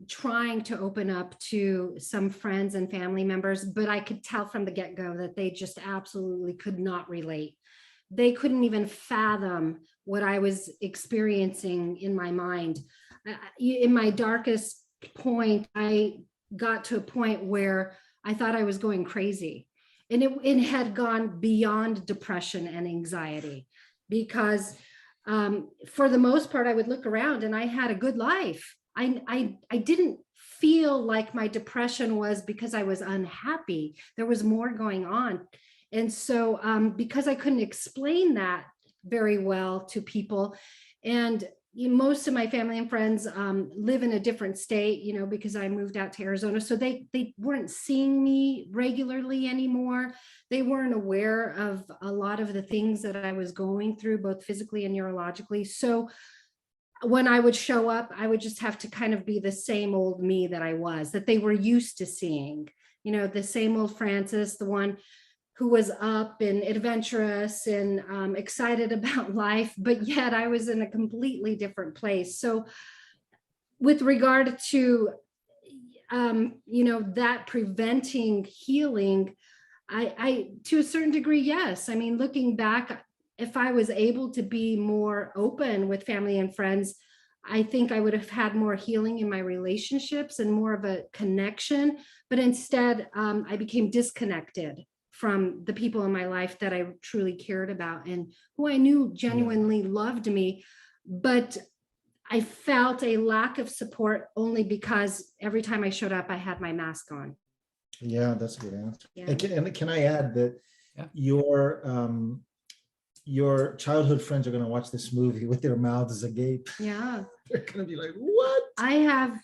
trying to open up to some friends and family members, but I could tell from the get-go that they just absolutely could not relate. They couldn't even fathom what I was experiencing in my mind. In my darkest point, I got to a point where I thought I was going crazy. And it had gone beyond depression and anxiety, because for the most part, I would look around and I had a good life. I didn't feel like my depression was because I was unhappy. There was more going on. And so because I couldn't explain that very well to people, and most of my family and friends live in a different state, because I moved out to Arizona. So they weren't seeing me regularly anymore. They weren't aware of a lot of the things that I was going through, both physically and neurologically. So when I would show up, I would just have to kind of be the same old me that I was, that they were used to seeing, the same old Frances, the one who was up and adventurous and excited about life, but yet I was in a completely different place. So with regard to, that preventing healing, I, to a certain degree, yes. I mean, looking back, if I was able to be more open with family and friends, I think I would have had more healing in my relationships and more of a connection. But instead, I became disconnected from the people in my life that I truly cared about and who I knew genuinely loved me. But I felt a lack of support only because every time I showed up, I had my mask on. Yeah, that's a good answer. Yeah. And can I add that your childhood friends are going to watch this movie with their mouths agape. Yeah. They're going to be like, what? I have,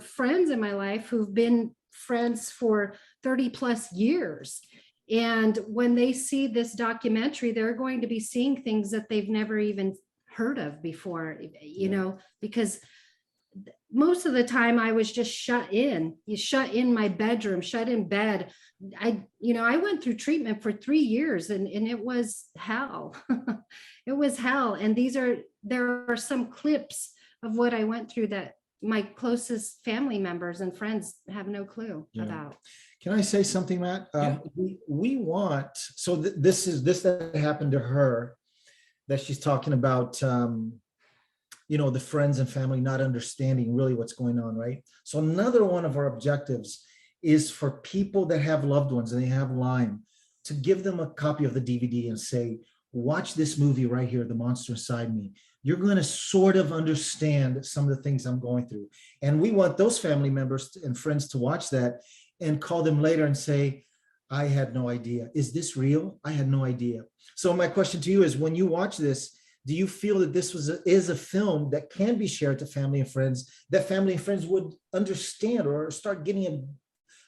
friends in my life who've been friends for 30 plus years. And when they see this documentary, they're going to be seeing things that they've never even heard of before, because most of the time I was just shut in my bedroom, shut in bed. I went through treatment for 3 years and it was hell. It was hell. And there are some clips of what I went through that my closest family members and friends have no clue about. Can I say something, Matt? We want, so this that happened to her, that she's talking about, the friends and family not understanding really what's going on, right? So another one of our objectives is for people that have loved ones and they have Lyme, to give them a copy of the DVD and say, watch this movie right here, The Monster Inside Me. You're going to sort of understand some of the things I'm going through. And we want those family members and friends to watch that and call them later and say, I had no idea. Is this real? I had no idea. So my question to you is, when you watch this, do you feel that this is a film that can be shared to family and friends, that family and friends would understand or start getting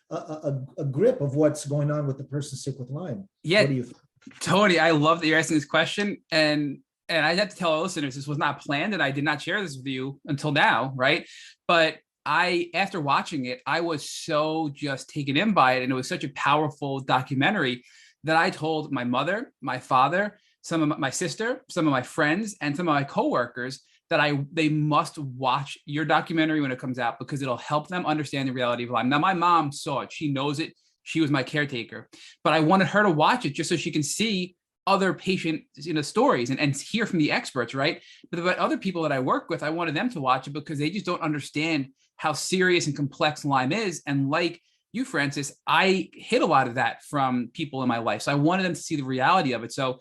a grip of what's going on with the person sick with Lyme? Yeah, what do you think? Tony, I love that you're asking this question. And I have to tell our listeners, this was not planned, and I did not share this with you until now, right? But after watching it, I was so just taken in by it. And it was such a powerful documentary that I told my mother, my father, my sister, some of my friends, and some of my coworkers that they must watch your documentary when it comes out, because it'll help them understand the reality of Lyme. Now, my mom saw it. She knows it. She was my caretaker, but I wanted her to watch it just so she can see other patient stories and hear from the experts, right? But other people that I work with, I wanted them to watch it because they just don't understand how serious and complex Lyme is. And like you, Francis, I hid a lot of that from people in my life. So I wanted them to see the reality of it. So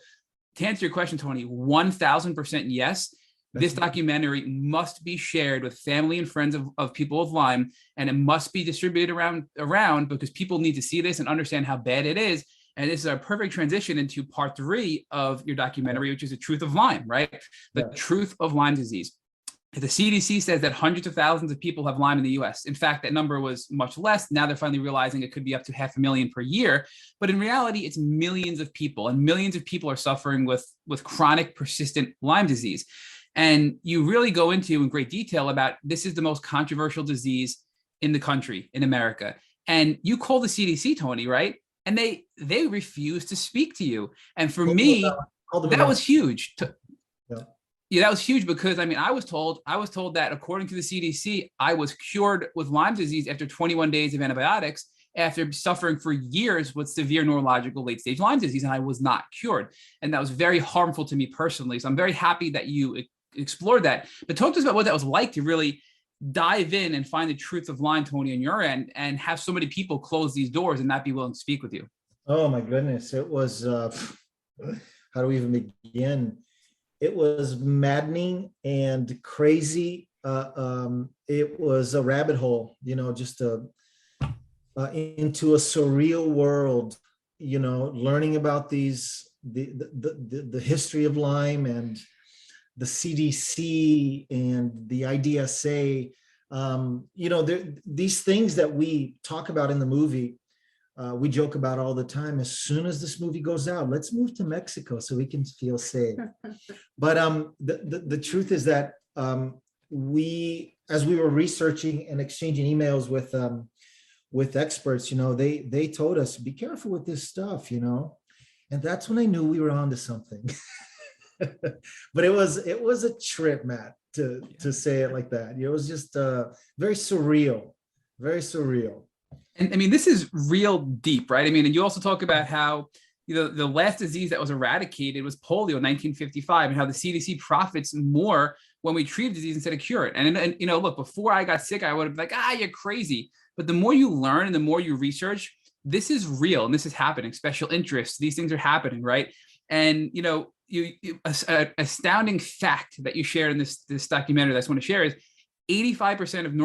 to answer your question, Tony, 1000% yes. This documentary must be shared with family and friends of people with Lyme, and it must be distributed around because people need to see this and understand how bad it is. And this is a perfect transition into part 3 of your documentary, which is the truth of Lyme, right? The truth of Lyme disease. The CDC says that hundreds of thousands of people have Lyme in the US. In fact, that number was much less. Now they're finally realizing it could be up to 500,000 per year. But in reality, it's millions of people, and millions of people are suffering with chronic persistent Lyme disease. And you really go into in great detail about this is the most controversial disease in the country, in America. And you call the CDC, Tony, right? And they refuse to speak to you. And for me, that was huge. Yeah, that was huge because I was told that according to the CDC, I was cured with Lyme disease after 21 days of antibiotics after suffering for years with severe neurological late-stage Lyme disease, and I was not cured. And that was very harmful to me personally. So I'm very happy that you explored that. But talk to us about what that was like to really dive in and find the truth of Lyme, Tony, on your end, and have so many people close these doors and not be willing to speak with you. Oh my goodness. It was, how do we even begin? It was maddening and crazy. It was a rabbit hole, just into a surreal world, learning about the history of Lyme and the CDC and the IDSA. These things that we talk about in the movie, we joke about all the time. As soon as this movie goes out, let's move to Mexico so we can feel safe. But the truth is that as we were researching and exchanging emails with experts, they told us, be careful with this stuff, and that's when I knew we were onto something. But it was a trip, Matt, to say it like that. It was just very surreal, very surreal. And this is real deep, right? And you also talk about how the last disease that was eradicated was polio in 1955, and how the CDC profits more when we treat disease instead of cure it. And look, before I got sick, I would have been like, you're crazy. But the more you learn and the more you research, this is real and this is happening. Special interests, these things are happening, right? And an astounding fact that you shared in this documentary that I just want to share is 85% of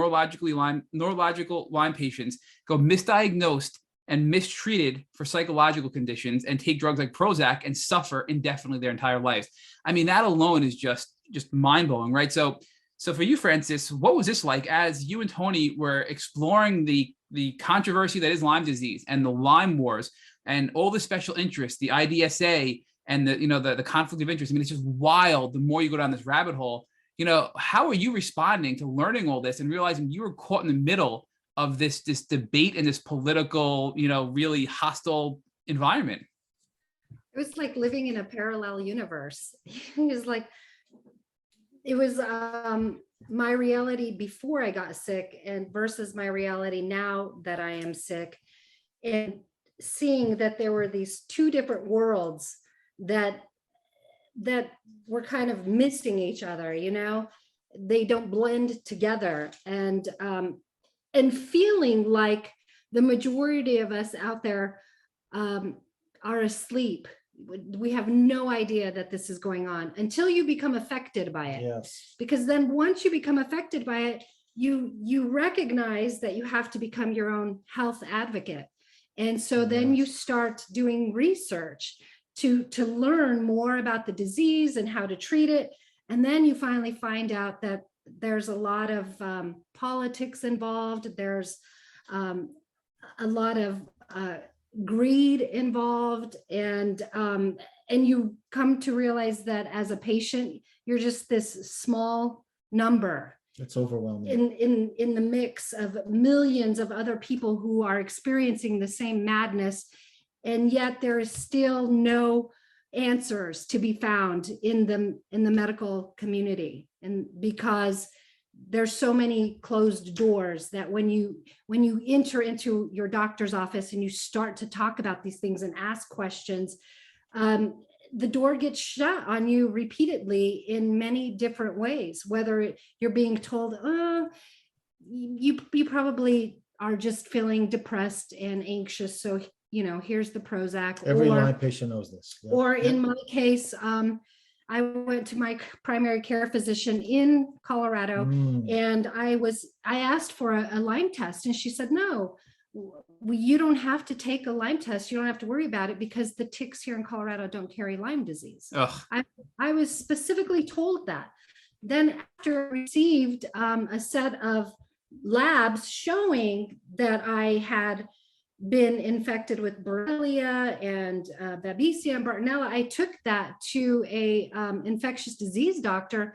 neurological Lyme patients go misdiagnosed and mistreated for psychological conditions and take drugs like Prozac and suffer indefinitely their entire lives. That alone is just mind-blowing, right? So for you, Francis, what was this like as you and Tony were exploring the controversy that is Lyme disease and the Lyme wars and all the special interests, the IDSA and the conflict of interest? It's just wild. The more you go down this rabbit hole, how are you responding to learning all this and realizing you were caught in the middle of this debate and this political, really hostile environment? It was like living in a parallel universe. It was my reality before I got sick and versus my reality now that I am sick, and seeing that there were these two different worlds that were kind of missing each other, they don't blend together, and feeling like the majority of us out there are asleep. We have no idea that this is going on until you become affected by it. Yes. Because then once you become affected by it, you recognize that you have to become your own health advocate. And so then you start doing research to learn more about the disease and how to treat it. And then you finally find out that there's a lot of politics involved. There's a lot of greed involved, and you come to realize that as a patient, you're just this small number. It's overwhelming. In the mix of millions of other people who are experiencing the same madness, and yet there is still no answers to be found in the medical community, and because there's so many closed doors that when you enter into your doctor's office and you start to talk about these things and ask questions, the door gets shut on you repeatedly in many different ways, whether you're being told, you probably are just feeling depressed and anxious, so here's the Prozac. Every Lyme patient knows this. Yeah. Or in my case, I went to my primary care physician in Colorado, and I asked for a Lyme test, and she said, no, you don't have to take a Lyme test. You don't have to worry about it because the ticks here in Colorado don't carry Lyme disease. I was specifically told that. Then after I received a set of labs showing that I had been infected with Borrelia and Babesia and Bartonella, I took that to a infectious disease doctor.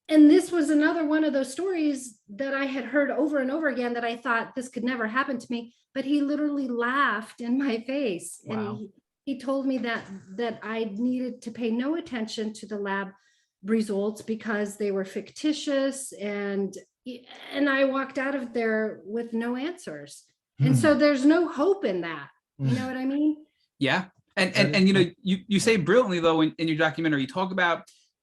And this was another one of those stories that I had heard over and over again that I thought this could never happen to me, but he literally laughed in my face. Wow. And he told me that I needed to pay no attention to the lab results because they were fictitious, and I walked out of there with no answers. And so there's no hope in that. You know what I mean? Yeah. And you say brilliantly, though, in your documentary, you talk about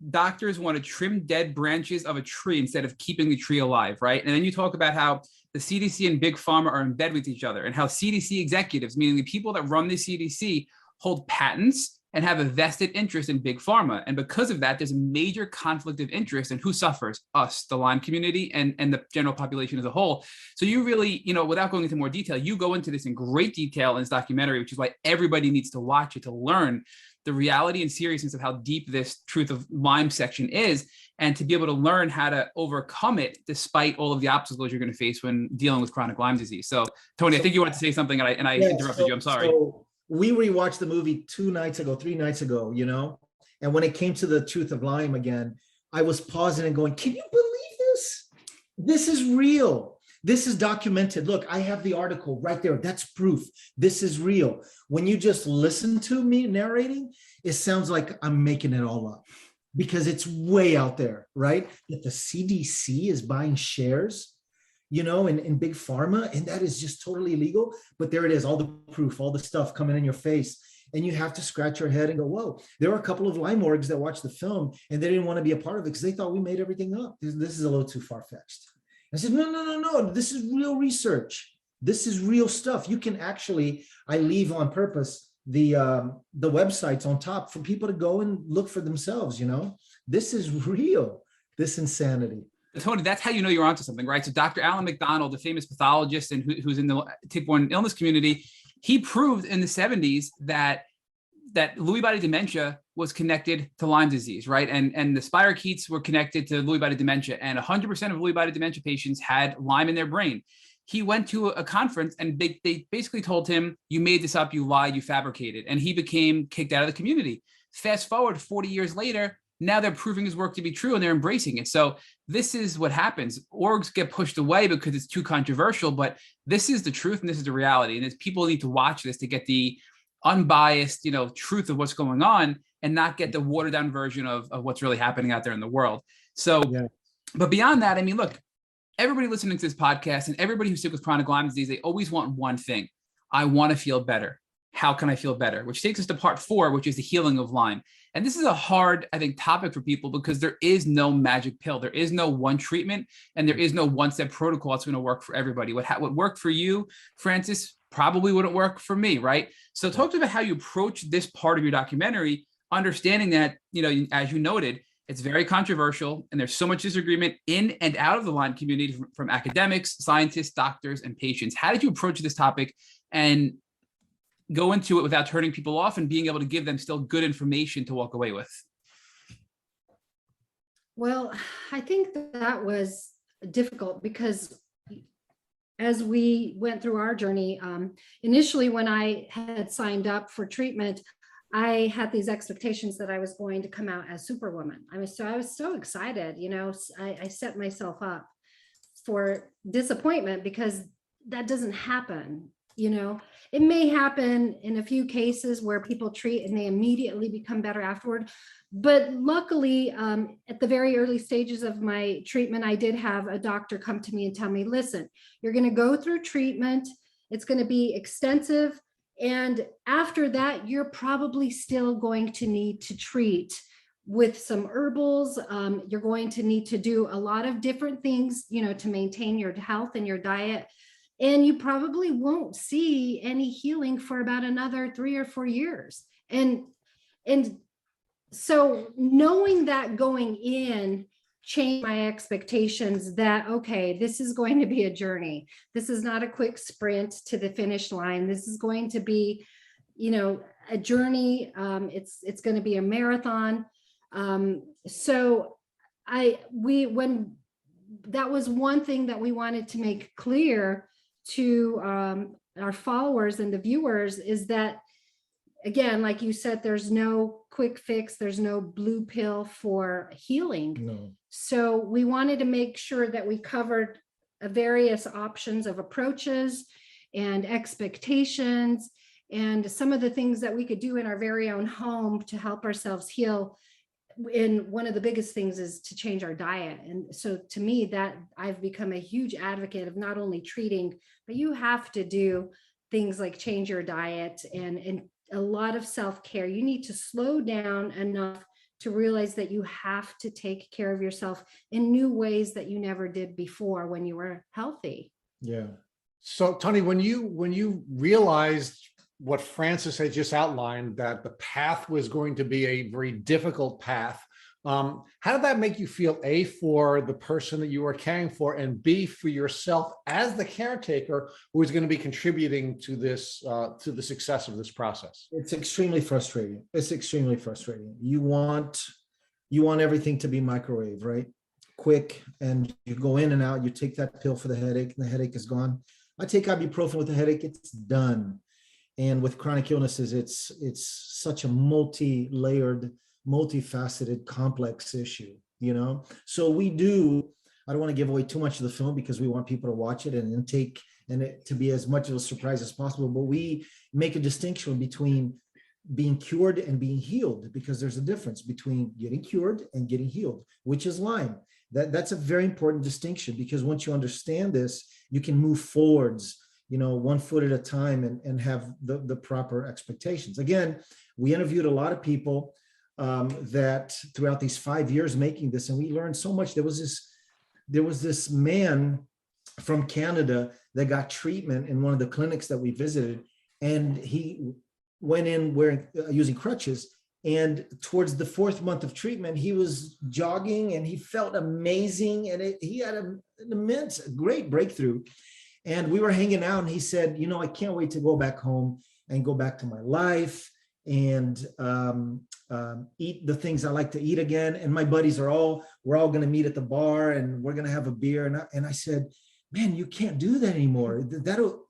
doctors want to trim dead branches of a tree instead of keeping the tree alive, right? And then you talk about how the CDC and Big Pharma are in bed with each other, and how CDC executives, meaning the people that run the CDC, hold patents and have a vested interest in Big Pharma. And because of that, there's a major conflict of interest, and who suffers? Us, the Lyme community, and the general population as a whole. So you really, without going into more detail, you go into this in great detail in this documentary, which is why everybody needs to watch it to learn the reality and seriousness of how deep this truth of Lyme section is, and to be able to learn how to overcome it despite all of the obstacles you're going to face when dealing with chronic Lyme disease. So Tony, I think you wanted to say something, and I interrupted you. I'm sorry. So we rewatched the movie 3 nights ago, and when it came to the truth of Lyme again, I was pausing and going, can you believe this? This is real. This is documented. Look, I have the article right there. That's proof. This is real. When you just listen to me narrating, it sounds like I'm making it all up because it's way out there, right? That the CDC is buying shares, in Big Pharma, and that is just totally illegal. But there it is, all the proof, all the stuff coming in your face. And you have to scratch your head and go, whoa, there were a couple of Lyme orgs that watched the film and they didn't want to be a part of it because they thought we made everything up. This is a little too far-fetched. I said, no, this is real research. This is real stuff. You can actually, I leave on purpose the websites on top for people to go and look for themselves, This is real, this insanity. Tony, that's how you know you're onto something, right? So Dr. Alan McDonald, the famous pathologist and who's in the tick-borne illness community, he proved in the 70s that Lewy body dementia was connected to Lyme disease, right? And the spirochetes were connected to Lewy body dementia, and 100% of Lewy body dementia patients had Lyme in their brain. He went to a conference and they basically told him, you made this up, you lied, you fabricated, and he became kicked out of the community. Fast forward 40 years later, now they're proving his work to be true and they're embracing it. So this is what happens. Orgs get pushed away because it's too controversial, but this is the truth and this is the reality. And people need to watch this to get the unbiased, truth of what's going on and not get the watered down version of what's really happening out there in the world. So, But beyond that, look, everybody listening to this podcast and everybody who's sick with chronic Lyme disease, they always want one thing. I want to feel better. How can I feel better? Which takes us to part 4, which is the healing of Lyme. And this is a hard, I think, topic for people because there is no magic pill. There is no one treatment and there is no one-step protocol that's going to work for everybody. What worked for you, Frances, probably wouldn't work for me, right? So talk to me about how you approach this part of your documentary, understanding that, as you noted, it's very controversial and there's so much disagreement in and out of the Lyme community from academics, scientists, doctors, and patients. How did you approach this topic? And go into it without turning people off and being able to give them still good information to walk away with? Well, I think that was difficult because as we went through our journey, initially when I had signed up for treatment, I had these expectations that I was going to come out as Superwoman. I was so excited, I set myself up for disappointment because that doesn't happen. It may happen in a few cases where people treat and they immediately become better afterward. But luckily, at the very early stages of my treatment, I did have a doctor come to me and tell me, listen, you're going to go through treatment. It's going to be extensive. And after that, you're probably still going to need to treat with some herbals. You're going to need to do a lot of different things, to maintain your health and your diet. And you probably won't see any healing for about another 3 or 4 years. And so knowing that going in changed my expectations that, okay, this is going to be a journey. This is not a quick sprint to the finish line. This is going to be, a journey. It's going to be a marathon. So when that was one thing that we wanted to make clear to our followers and the viewers is that, again, like you said, there's no quick fix, there's no blue pill for healing. No. So we wanted to make sure that we covered various options of approaches and expectations and some of the things that we could do in our very own home to help ourselves heal. And one of the biggest things is to change our diet. And so to me, that I've become a huge advocate of not only treating, but you have to do things like change your diet and a lot of self-care. You need to slow down enough to realize that you have to take care of yourself in new ways that you never did before when you were healthy. Yeah. So Tony, when you realized what Frances had just outlined, that the path was going to be a very difficult path, how did that make you feel, A, for the person that you were caring for, and B, for yourself as the caretaker who is going to be contributing to this, to the success of this process? It's extremely frustrating. It's extremely frustrating. You want everything to be microwave, right? Quick, and you go in and out, you take that pill for the headache, and the headache is gone. I take ibuprofen with the headache, it's done. And with chronic illnesses, it's such a multi-layered, multifaceted, complex issue, So we do, I don't want to give away too much of the film because we want people to watch it and take, and it to be as much of a surprise as possible, but we make a distinction between being cured and being healed, because there's a difference between getting cured and getting healed, which is Lyme. That's a very important distinction, because once you understand this, you can move forwards, 1 foot at a time and have the proper expectations. Again, we interviewed a lot of people that throughout these 5 years making this, and we learned so much. There was this man from Canada that got treatment in one of the clinics that we visited, and he went in using crutches. And towards the 4th month of treatment, he was jogging and he felt amazing, and he had an immense, great breakthrough. And we were hanging out, and he said, I can't wait to go back home and go back to my life and eat the things I like to eat again. And my buddies we're all going to meet at the bar and we're going to have a beer. And I said, man, you can't do that anymore. That'll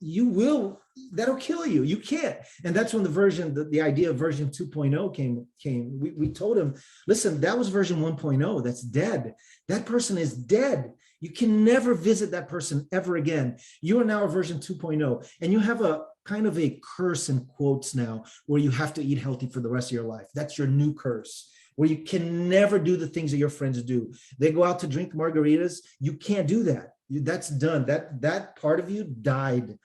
kill you. You can't. And that's when the idea of version 2.0 came. We told him, listen, that was version 1.0. That's dead. That person is dead. You can never visit that person ever again. You are now a version 2.0, and you have a kind of a curse in quotes now where you have to eat healthy for the rest of your life. That's your new curse, where you can never do the things that your friends do. They go out to drink margaritas. You can't do that. That's done. That part of you died.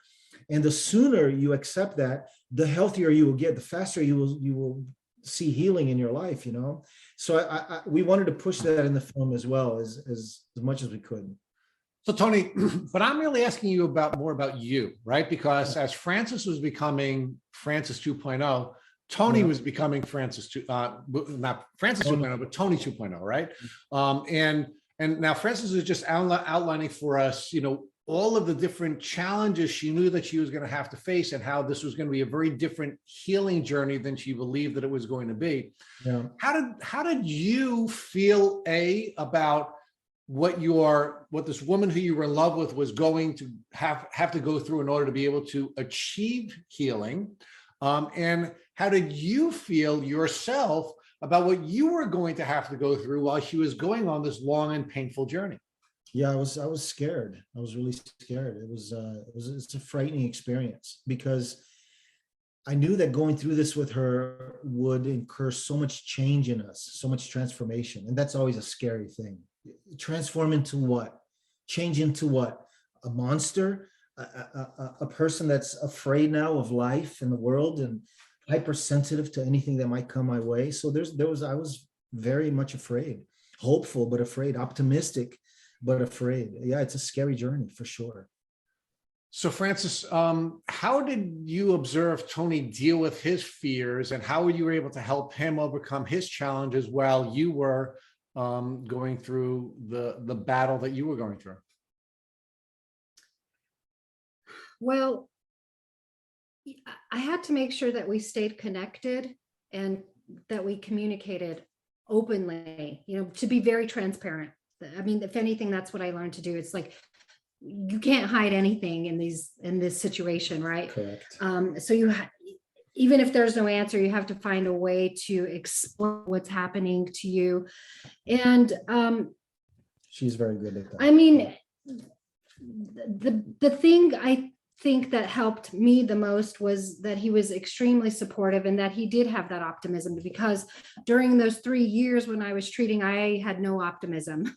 And the sooner you accept that, the healthier you will get, the faster you will see healing in your life, So we wanted to push that in the film as well as much as we could. So Tony, but I'm really asking you more about you, right? Because as Frances was becoming Frances 2.0, Tony was becoming Frances not Frances 2.0, but Tony 2.0, right? And now Frances is just outlining for us, all of the different challenges she knew that she was going to have to face, and how this was going to be a very different healing journey than she believed that it was going to be. Yeah. How did you feel, about what this woman who you were in love with was going to have to go through in order to be able to achieve healing? And how did you feel yourself about what you were going to have to go through while she was going on this long and painful journey? Yeah, I was scared. I was really scared. It's a frightening experience, because I knew that going through this with her would incur so much change in us, so much transformation. And that's always a scary thing. Transform into what? Change into what? A monster? A person that's afraid now of life and the world, and hypersensitive to anything that might come my way. So I was very much afraid, hopeful, but afraid, optimistic, but afraid. Yeah, it's a scary journey for sure. So Frances, how did you observe Tony deal with his fears, and how were you able to help him overcome his challenges while you were going through the battle that you were going through? Well, I had to make sure that we stayed connected and that we communicated openly, to be very transparent. I mean, if anything, that's what I learned to do. It's like, you can't hide anything in this situation, right? Correct. So even if there's no answer, you have to find a way to explain what's happening to you. And She's very good at that. I mean, the thing I think that helped me the most was that he was extremely supportive, and that he did have that optimism, because during those 3 years when I was treating, I had no optimism.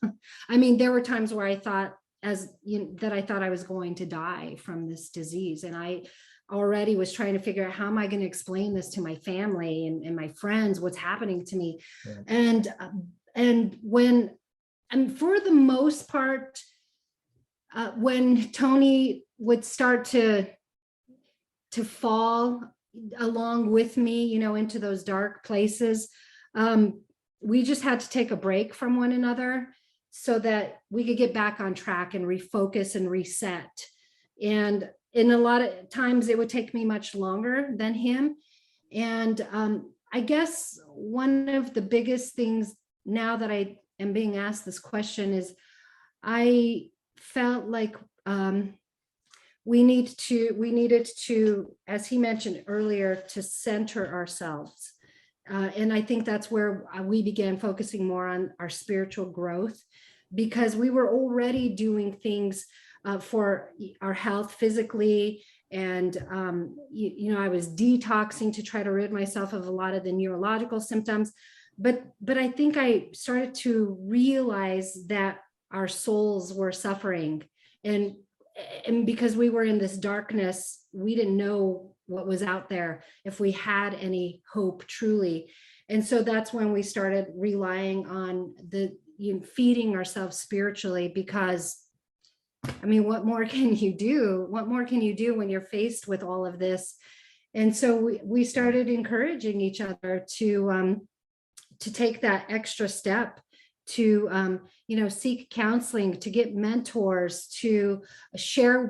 I mean, there were times where I thought that I thought I was going to die from this disease. And I already was trying to figure out, how am I going to explain this to my family and my friends, what's happening to me? Yeah. And for the most part, when Tony would start to fall along with me, into those dark places, we just had to take a break from one another so that we could get back on track and refocus and reset. And in a lot of times it would take me much longer than him. And I guess one of the biggest things, now that I am being asked this question, is I felt like we needed to, as he mentioned earlier, to center ourselves. And I think that's where we began focusing more on our spiritual growth, because we were already doing things for our health physically. And, I was detoxing to try to rid myself of a lot of the neurological symptoms. But I think I started to realize that our souls were suffering. And because we were in this darkness, we didn't know what was out there, if we had any hope truly. And so that's when we started relying on feeding ourselves spiritually, because I mean, what more can you do? What more can you do when you're faced with all of this? And so we started encouraging each other to take that extra step, to seek counseling, to get mentors, to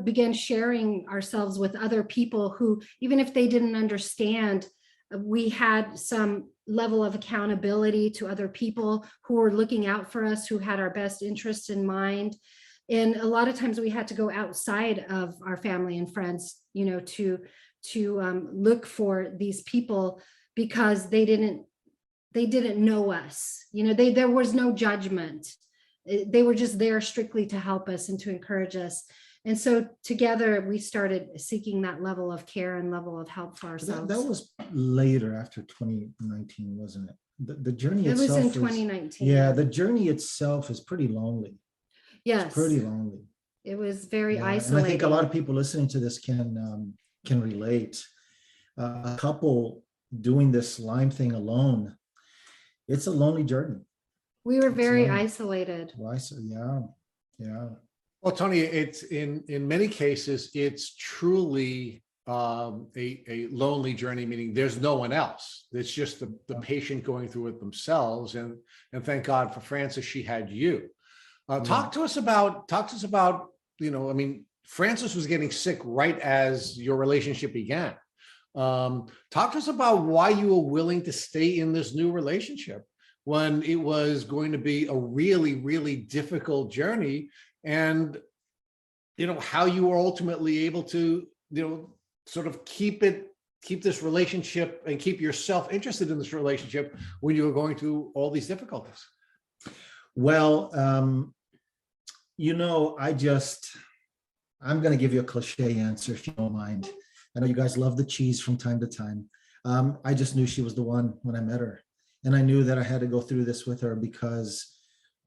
begin sharing ourselves with other people who, even if they didn't understand, we had some level of accountability to other people who were looking out for us, who had our best interests in mind. And a lot of times we had to go outside of our family and friends, to look for these people, because they didn't know us. There was no judgment. They were just there strictly to help us and to encourage us. And so together we started seeking that level of care and level of help for ourselves. That was later, after 2019, wasn't it? The journey itself. It was in 2019. Yeah, the journey itself is pretty lonely. Yes. It's pretty lonely. It was very isolating. And I think a lot of people listening to this can relate. A couple doing this Lyme thing alone, it's a lonely journey. We were very isolated. Yeah. Well, Tony, it's in many cases, it's truly a lonely journey, meaning there's no one else. It's just the patient going through it themselves. And thank God for Frances, she had you. Talk to us about, I mean, Frances was getting sick right as your relationship began. Talk to us about why you were willing to stay in this new relationship when it was going to be a really, really difficult journey, and how you were ultimately able to sort of keep this relationship and keep yourself interested in this relationship when you were going through all these difficulties. Well, I'm going to give you a cliche answer if you don't mind. I know you guys love the cheese from time to time. I just knew she was the one when I met her. And I knew that I had to go through this with her because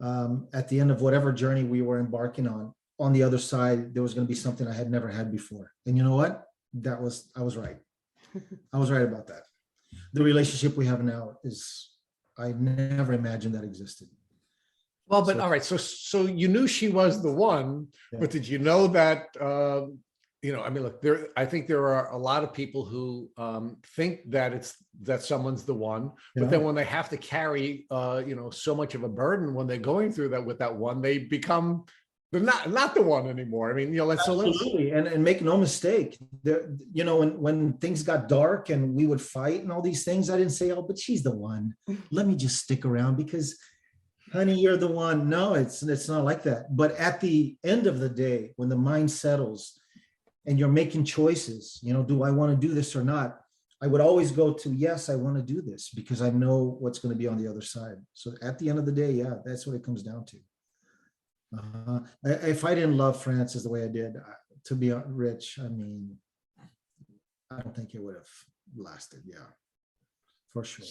at the end of whatever journey we were embarking on the other side, there was going to be something I had never had before. And you know what? I was right. I was right about that. The relationship we have now I never imagined that existed. Well, but all right. So you knew she was the one, Yeah. but did you know that, look, I think there are a lot of people who think that someone's the one, but then when they have to carry, so much of a burden when they're going through that with that one, they're not the one anymore. I mean, Absolutely. And make no mistake, when things got dark and we would fight and all these things, I didn't say, oh, but she's the one. Let me just stick around because, honey, you're the one. No, it's not like that. But at the end of the day, when the mind settles and you're making choices, do I want to do this or not? I would always go to, yes, I want to do this because I know what's going to be on the other side. So at the end of the day, yeah, that's what it comes down to. If I didn't love Frances the way I did, to be rich, I mean, I don't think it would have lasted. Yeah, for sure.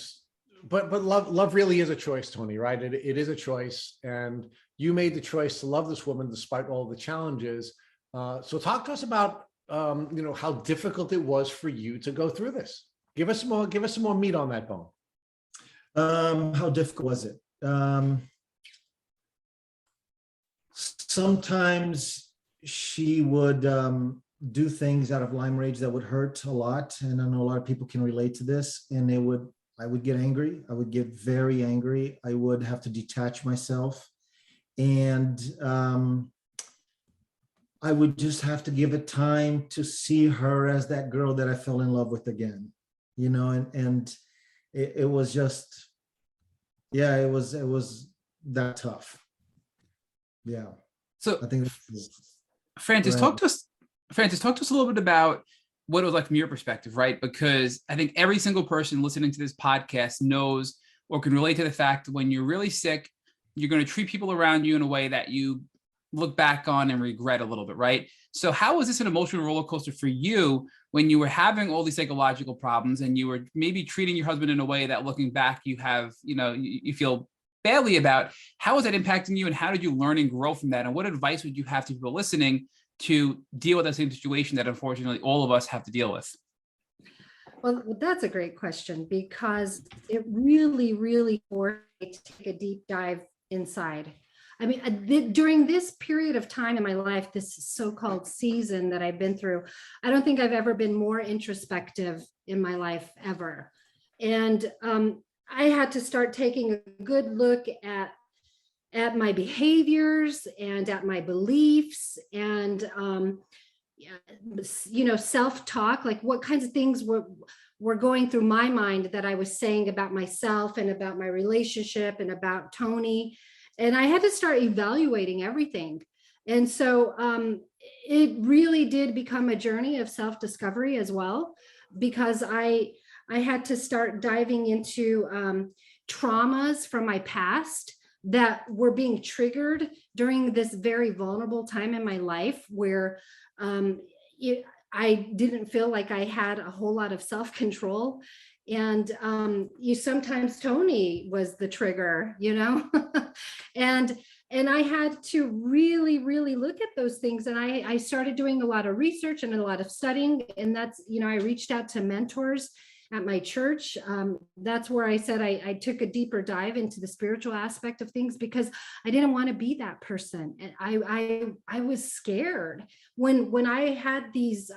But love really is a choice, Tony, right? It is a choice, and you made the choice to love this woman despite all the challenges. So talk to us about how difficult it was for you to go through this. Give us some more meat on that bone. How difficult was it? Sometimes she would do things out of Lyme rage that would hurt a lot, and I know a lot of people can relate to this. And I would get angry. I would get very angry. I would have to detach myself, and I would just have to give it time to see her as that girl that I fell in love with again, and it was just, yeah, it was that tough. Yeah. So I think Frances, talk to us a little bit about what it was like from your perspective, right? Because I think every single person listening to this podcast knows or can relate to the fact that when you're really sick, you're going to treat people around you in a way that you look back on and regret a little bit, right? So how was this an emotional roller coaster for you when you were having all these psychological problems and you were maybe treating your husband in a way that looking back, you feel badly about? How was that impacting you, and how did you learn and grow from that? And what advice would you have to people listening to deal with that same situation that unfortunately all of us have to deal with? Well, that's a great question because it really, really forced me to take a deep dive inside. I mean, during this period of time in my life, this so-called season that I've been through, I don't think I've ever been more introspective in my life ever. And I had to start taking a good look at my behaviors and at my beliefs and, self-talk, like what kinds of things were going through my mind that I was saying about myself and about my relationship and about Tony. And I had to start evaluating everything. And so it really did become a journey of self-discovery as well, because I had to start diving into traumas from my past that were being triggered during this very vulnerable time in my life where I didn't feel like I had a whole lot of self-control. And sometimes Tony was the trigger, and I had to really, really look at those things. And I started doing a lot of research and a lot of studying. And that's, I reached out to mentors at my church. That's where I said I took a deeper dive into the spiritual aspect of things because I didn't want to be that person. And I was scared when I had these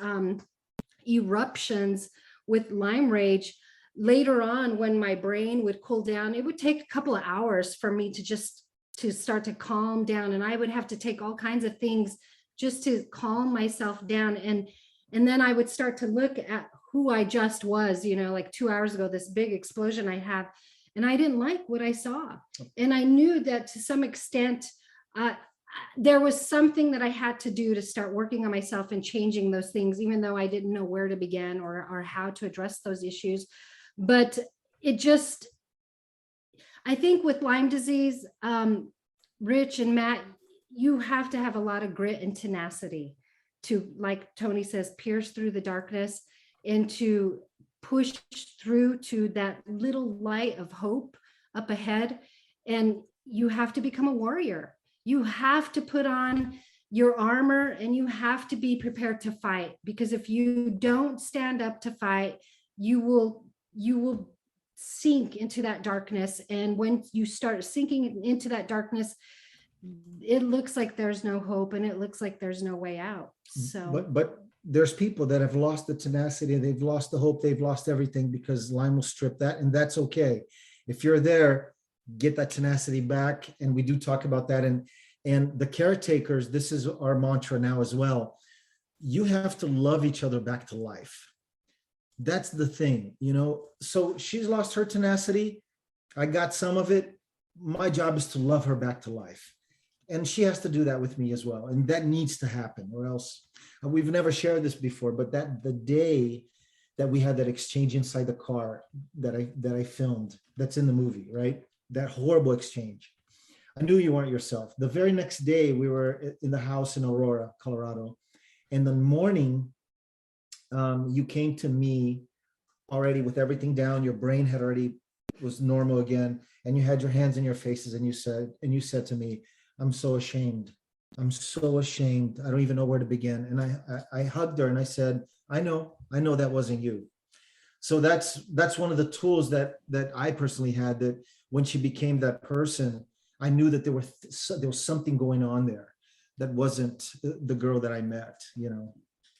eruptions with Lyme rage. Later on, when my brain would cool down, it would take a couple of hours for me to start to calm down. And I would have to take all kinds of things just to calm myself down. And then I would start to look at who I just was, like 2 hours ago, this big explosion I have, and I didn't like what I saw. And I knew that to some extent, there was something that I had to do to start working on myself and changing those things, even though I didn't know where to begin or how to address those issues. But I think with Lyme disease, Rich and Matt, you have to have a lot of grit and tenacity to, like Tony says, pierce through the darkness and to push through to that little light of hope up ahead. And you have to become a warrior. You have to put on your armor and you have to be prepared to fight, because if you don't stand up to fight, you will sink into that darkness. And when you start sinking into that darkness, it looks like there's no hope and it looks like there's no way out. So but there's people that have lost the tenacity, they've lost the hope, they've lost everything because Lyme will strip that, and that's okay. If you're there, get that tenacity back. And we do talk about that. And the caretakers, this is our mantra now as well. You have to love each other back to life. That's the thing, so she's lost her tenacity. I got some of it. My job is to love her back to life. And she has to do that with me as well. And that needs to happen, or else we've never shared this before, but the day that we had that exchange inside the car that I filmed, that's in the movie, right? That horrible exchange. I knew you weren't yourself. The very next day we were in the house in Aurora, Colorado. In the morning, you came to me already with everything down. Your brain was normal again. And you had your hands in your faces and you said to me, I'm so ashamed. I'm so ashamed. I don't even know where to begin. And I hugged her and I said, I know that wasn't you. So that's one of the tools that I personally had, that when she became that person, I knew that there was something going on there that wasn't the girl that I met,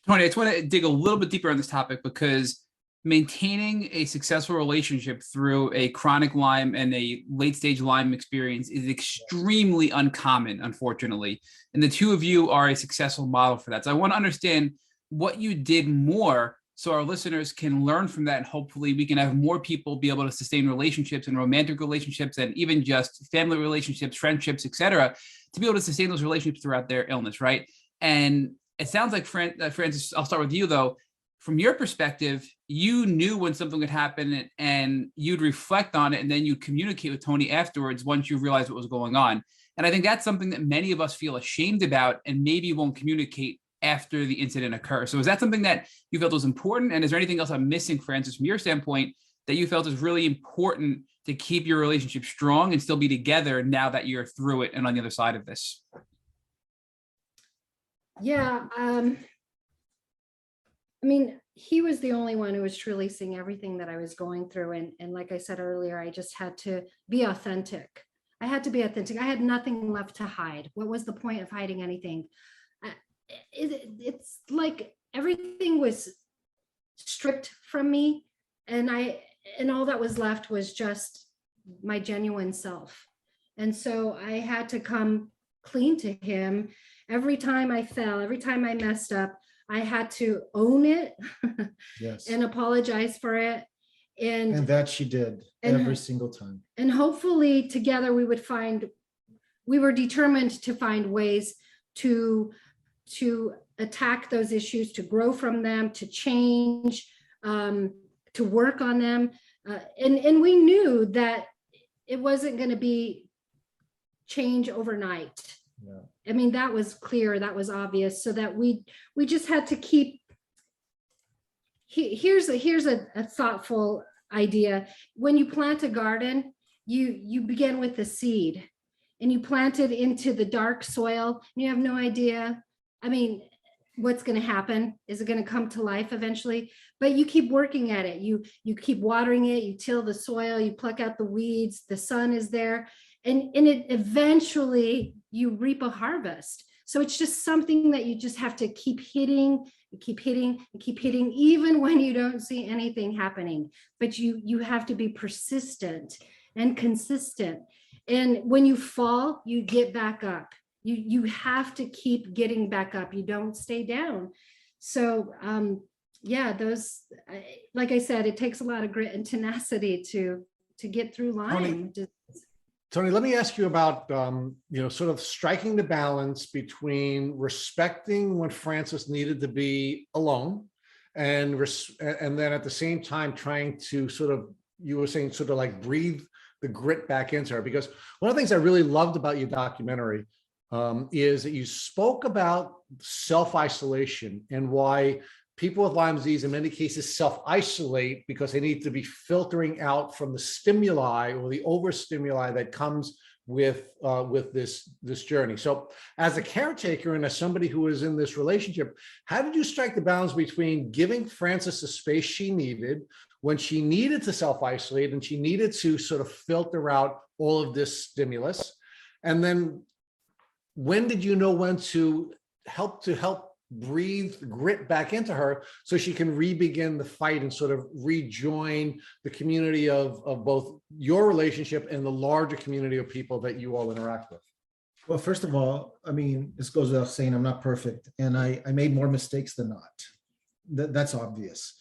Tony, I just want to dig a little bit deeper on this topic, because maintaining a successful relationship through a chronic Lyme and a late-stage Lyme experience is extremely uncommon, unfortunately. And the two of you are a successful model for that. So I want to understand what you did more so our listeners can learn from that. And hopefully we can have more people be able to sustain relationships and romantic relationships and even just family relationships, friendships, etc., to be able to sustain those relationships throughout their illness, right? And it sounds like, Frances, I'll start with you though. From your perspective, you knew when something would happen and you'd reflect on it, and then you'd communicate with Tony afterwards once you realized what was going on. And I think that's something that many of us feel ashamed about and maybe won't communicate after the incident occurs. So is that something that you felt was important? And is there anything else I'm missing, Frances, from your standpoint, that you felt is really important to keep your relationship strong and still be together now that you're through it and on the other side of this? Yeah, he was the only one who was truly seeing everything that I was going through. And like I said earlier, I just had to be authentic. I had to be authentic. I had nothing left to hide. What was the point of hiding anything? It's like everything was stripped from me, and all that was left was just my genuine self. And so I had to come clean to him. Every time I fell, every time I messed up, I had to own it. Yes. And apologize for it. And that she did every single time. And hopefully together we were determined to find ways to attack those issues, to grow from them, to change, to work on them. And we knew that it wasn't going to be change overnight. Yeah. That was clear, that was obvious, so that we just had to keep. Here's a thoughtful idea. When you plant a garden, you begin with the seed and you plant it into the dark soil, and you have no idea what's going to happen. Is it going to come to life eventually? But you keep working at it. You keep watering it, you till the soil, you pluck out the weeds, the sun is there, and it eventually you reap a harvest. So it's just something that you just have to keep hitting, even when you don't see anything happening. But you have to be persistent and consistent. And when you fall, you get back up. you have to keep getting back up. You don't stay down. So yeah, those, like I said, it takes a lot of grit and tenacity to get through Lyme. Tony, let me ask you about, sort of striking the balance between respecting when Frances needed to be alone and then at the same time trying to sort of, you were saying, sort of like breathe the grit back into her. Because one of the things I really loved about your documentary is that you spoke about self-isolation and why people with Lyme disease in many cases self-isolate because they need to be filtering out from the stimuli or the overstimuli that comes with this journey. So as a caretaker and as somebody who is in this relationship, how did you strike the balance between giving Frances the space she needed when she needed to self-isolate and she needed to sort of filter out all of this stimulus? And then when did you know when to help breathe grit back into her so she can re-begin the fight and sort of rejoin the community of both your relationship and the larger community of people that you all interact with? Well, first of all, I mean, this goes without saying, I'm not perfect, and I made more mistakes than not. That's obvious.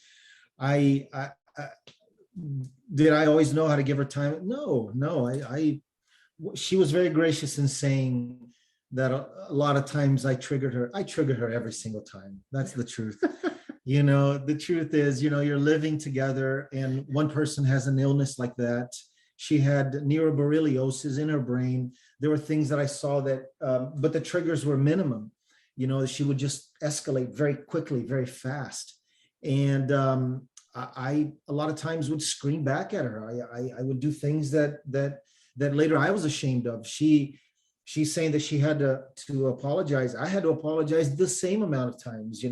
Did I always know how to give her time? No. She was very gracious in saying that a lot of times I triggered her. I triggered her every single time. That's the truth. The truth is, you're living together and one person has an illness like that. She had neuroborreliosis in her brain. There were things that I saw that, but the triggers were minimum. She would just escalate very quickly, very fast. And I a lot of times would scream back at her. I would do things that later I was ashamed of. She's saying that she had to apologize. I had to apologize the same amount of times,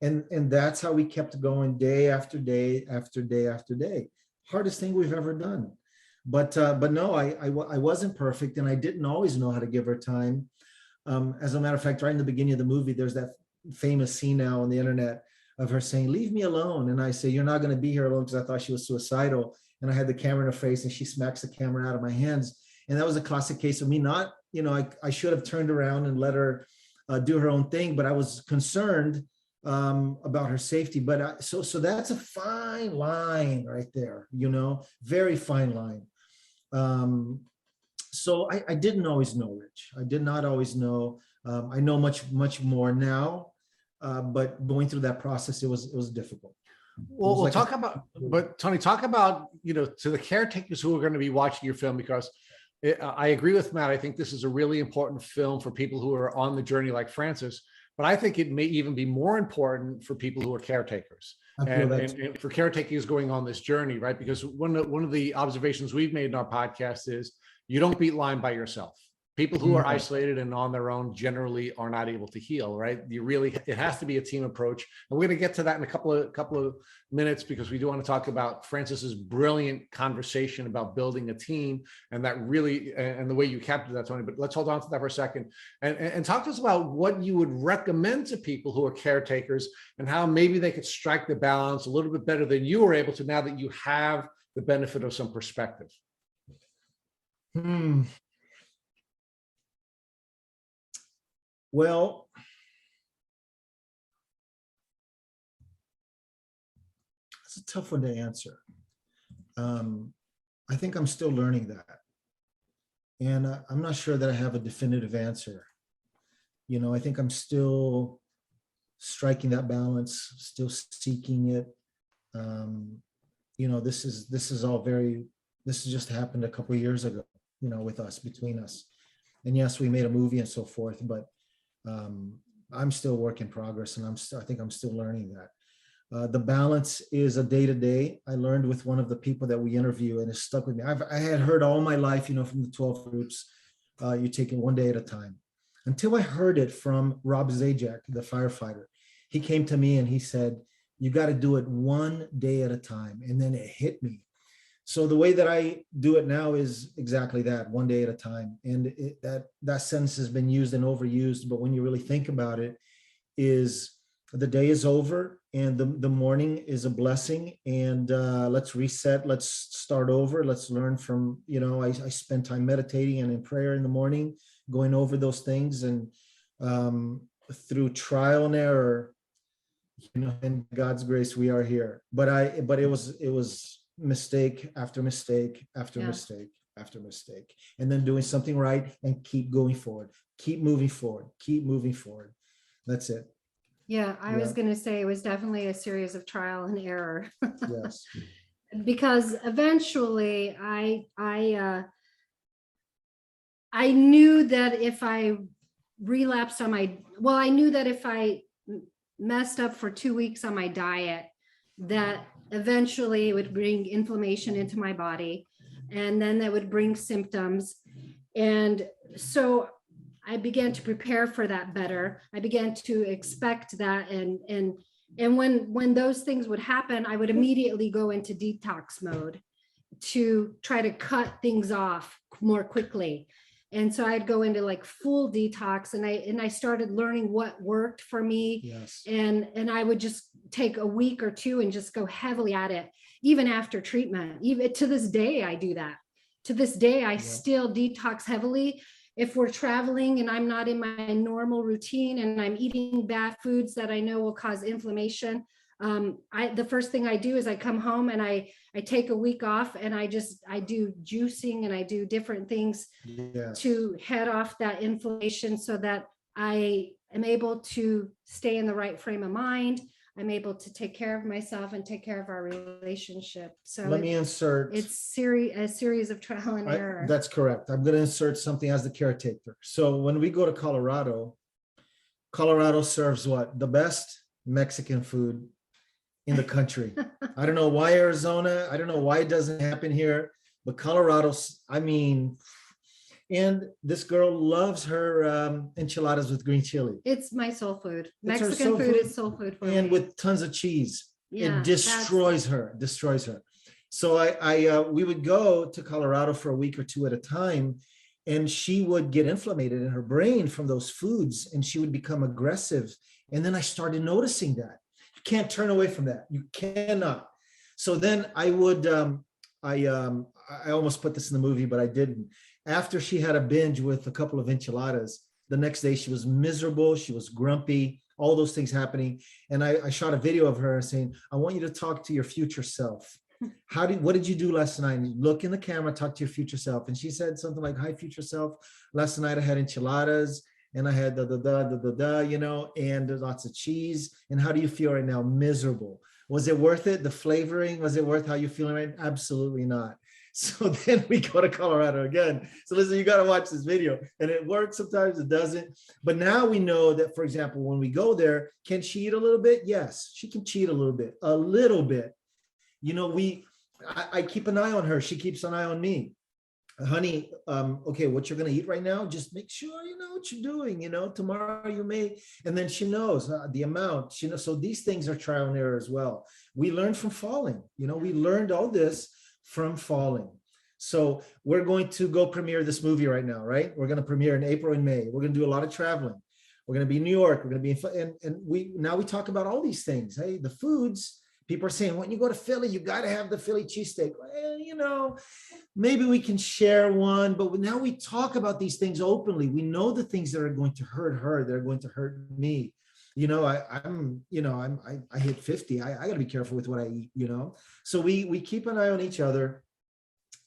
and that's how we kept going day after day after day after day. Hardest thing we've ever done. But no, I wasn't perfect, and I didn't always know how to give her time. As a matter of fact, right in the beginning of the movie, there's that famous scene now on the internet of her saying, "Leave me alone." And I say, "You're not going to be here alone," because I thought she was suicidal. And I had the camera in her face, and she smacks the camera out of my hands. And that was a classic case of me not, I should have turned around and let her do her own thing, but I was concerned about her safety. But so that's a fine line right there, very fine line. So I didn't always know, Rich. I did not always know. I know much more now, but going through that process, it was difficult. Well, we'll talk about, but Tony, talk about, to the caretakers who are going to be watching your film, because I agree with Matt. I think this is a really important film for people who are on the journey like Frances, but I think it may even be more important for people who are caretakers and for caretakers going on this journey, right? Because one of the observations we've made in our podcast is you don't beat Lyme by yourself. People who are isolated and on their own generally are not able to heal, right? It has to be a team approach. And we're going to get to that in a couple of minutes, because we do want to talk about Frances's brilliant conversation about building a team, and that really, and the way you captured that, Tony. But let's hold on to that for a second and talk to us about what you would recommend to people who are caretakers and how maybe they could strike the balance a little bit better than you were able to, now that you have the benefit of some perspective. Well, that's a tough one to answer. I think I'm still learning that. And I'm not sure that I have a definitive answer. I think I'm still striking that balance, still seeking it. This has just happened a couple of years ago, with us, between us. And yes, we made a movie and so forth, but I'm still work in progress, and I think I'm still learning that. The balance is a day-to-day. I learned with one of the people that we interview, and it stuck with me. I had heard all my life, from the 12 groups, you take it one day at a time. Until I heard it from Rob Zajac, the firefighter. He came to me and he said, "You got to do it one day at a time." And then it hit me. So the way that I do it now is exactly that, one day at a time. And that sentence has been used and overused, but when you really think about it, is the day is over and the morning is a blessing, and let's reset, let's start over, let's learn from, I spend time meditating and in prayer in the morning, going over those things, and through trial and error, in God's grace, we are here. But it was mistake after mistake after mistake after mistake, and then doing something right and keep going forward, keep moving forward, keep moving forward. That's it. Yeah, I was going to say it was definitely a series of trial and error. Yes. Because eventually I knew that if I relapsed on I knew that if I messed up for 2 weeks on my diet, that eventually it would bring inflammation into my body, and then that would bring symptoms. And so I began to prepare for that better. I began to expect that. And when those things would happen, I would immediately go into detox mode to try to cut things off more quickly. And so I'd go into like full detox, and I started learning what worked for me. Yes. And I would just take a week or two and just go heavily at it, even after treatment. Even to this day, I do that. To this day, I still detox heavily. If we're traveling and I'm not in my normal routine and I'm eating bad foods that I know will cause inflammation, the first thing I do is I come home and I take a week off, and I do juicing, and I do different things to head off that inflammation, so that I am able to stay in the right frame of mind. I'm able to take care of myself and take care of our relationship. So let me insert. It's a series of trial and error. That's correct. I'm going to insert something as the caretaker. So when we go to Colorado serves what? The best Mexican food in the country. I don't know why Arizona, I don't know why it doesn't happen here, but Colorado, and this girl loves her enchiladas with green chili. It's my soul food. It's her Mexican food is soul food for me. And with tons of cheese. Yeah, it destroys her. So we would go to Colorado for a week or two at a time, and she would get inflamed in her brain from those foods, and she would become aggressive. And then I started noticing that. You can't turn away from that. You cannot. So then I would, I almost put this in the movie, but I didn't. After she had a binge with a couple of enchiladas, the next day she was miserable, she was grumpy, all those things happening. And I shot a video of her saying, I want you to talk to your future self. What did you do last night? And look in the camera, talk to your future self. And she said something like, hi, future self. Last night I had enchiladas, and I had and lots of cheese. And how do you feel right now? Miserable. Was it worth it? The flavoring, was it worth how you're feeling right? Absolutely not. So then we go to Colorado again. So listen, you got to watch this video, and it works. Sometimes it doesn't. But now we know that, for example, when we go there, can she eat a little bit? Yes, she can cheat a little bit. I keep an eye on her. She keeps an eye on me. Honey, okay, what you're going to eat right now, just make sure you know what you're doing. Tomorrow you may, and then she knows the amount. So these things are trial and error as well. We learned from falling. We learned all this from falling. So we're going to go premiere this movie right now, right? We're going to premiere in April and May. We're going to do a lot of traveling. We're going to be in New York. We're going to be and we talk about all these things. Hey, the foods. People are saying, when you go to Philly, you got to have the Philly cheesesteak. Well, maybe we can share one, but now we talk about these things openly. We know the things that are going to hurt her, that are going to hurt me. I hit 50. I got to be careful with what I eat, So we keep an eye on each other.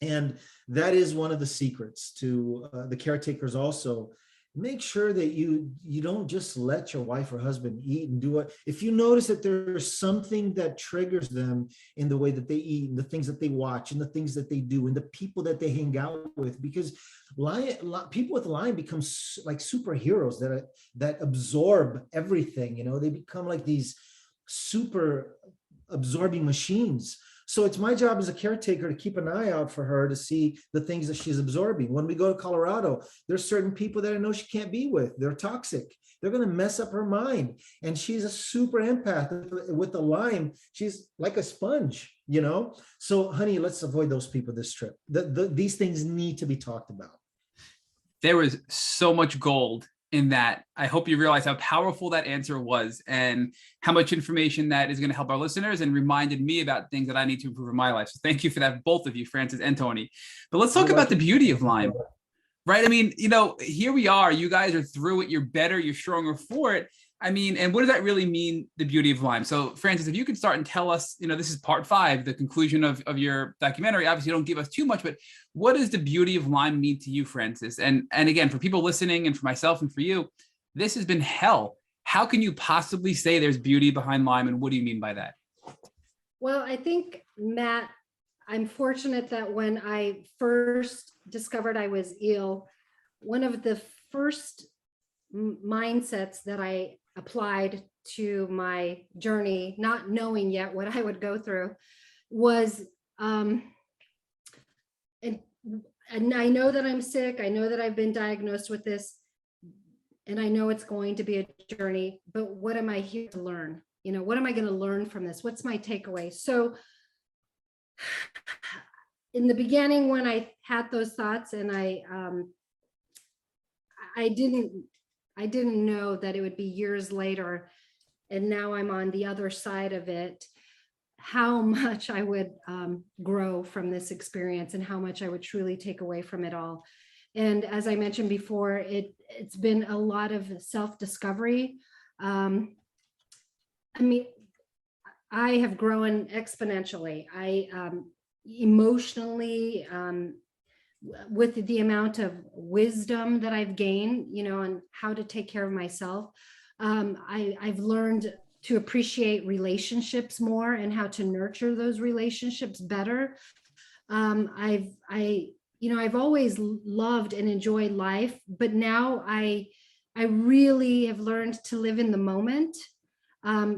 And that is one of the secrets to the caretakers also. Make sure that you don't just let your wife or husband eat and do it. If you notice that there's something that triggers them in the way that they eat, and the things that they watch, and the things that they do, and the people that they hang out with, because people with Lyme become like superheroes that absorb everything. They become like these super absorbing machines. So it's my job as a caretaker to keep an eye out for her, to see the things that she's absorbing. When we go to Colorado, there's certain people that I know she can't be with. They're toxic. They're going to mess up her mind. And she's a super empath. With the Lyme, she's like a sponge, So honey, let's avoid those people this trip. These things need to be talked about. There was so much gold in that. I hope you realize how powerful that answer was, and how much information that is going to help our listeners, and reminded me about things that I need to improve in my life. So thank you for that, both of you, Frances and Tony. But let's talk about the beauty of Lyme. Right. I mean, here we are. You guys are through it. You're better. You're stronger for it. I mean, and what does that really mean, the beauty of Lyme? So, Frances, if you could start and tell us, this is part 5, the conclusion of your documentary. Obviously, you don't give us too much, but what does the beauty of Lyme mean to you, Frances? And again, for people listening and for myself and for you, this has been hell. How can you possibly say there's beauty behind Lyme? And what do you mean by that? Well, I think, Matt, I'm fortunate that when I first discovered I was ill, one of the first mindsets that I applied to my journey, not knowing yet what I would go through, was, and I know that I'm sick. I know that I've been diagnosed with this, and I know it's going to be a journey, but what am I here to learn? What am I going to learn from this? What's my takeaway? So in the beginning, when I had those thoughts, and I didn't know that it would be years later, and now I'm on the other side of it, how much I would grow from this experience and how much I would truly take away from it all. And as I mentioned before, it's been a lot of self-discovery. I mean, I have grown exponentially. I emotionally, with the amount of wisdom that I've gained, on how to take care of myself. I've learned to appreciate relationships more and how to nurture those relationships better. I've always loved and enjoyed life, but now I really have learned to live in the moment,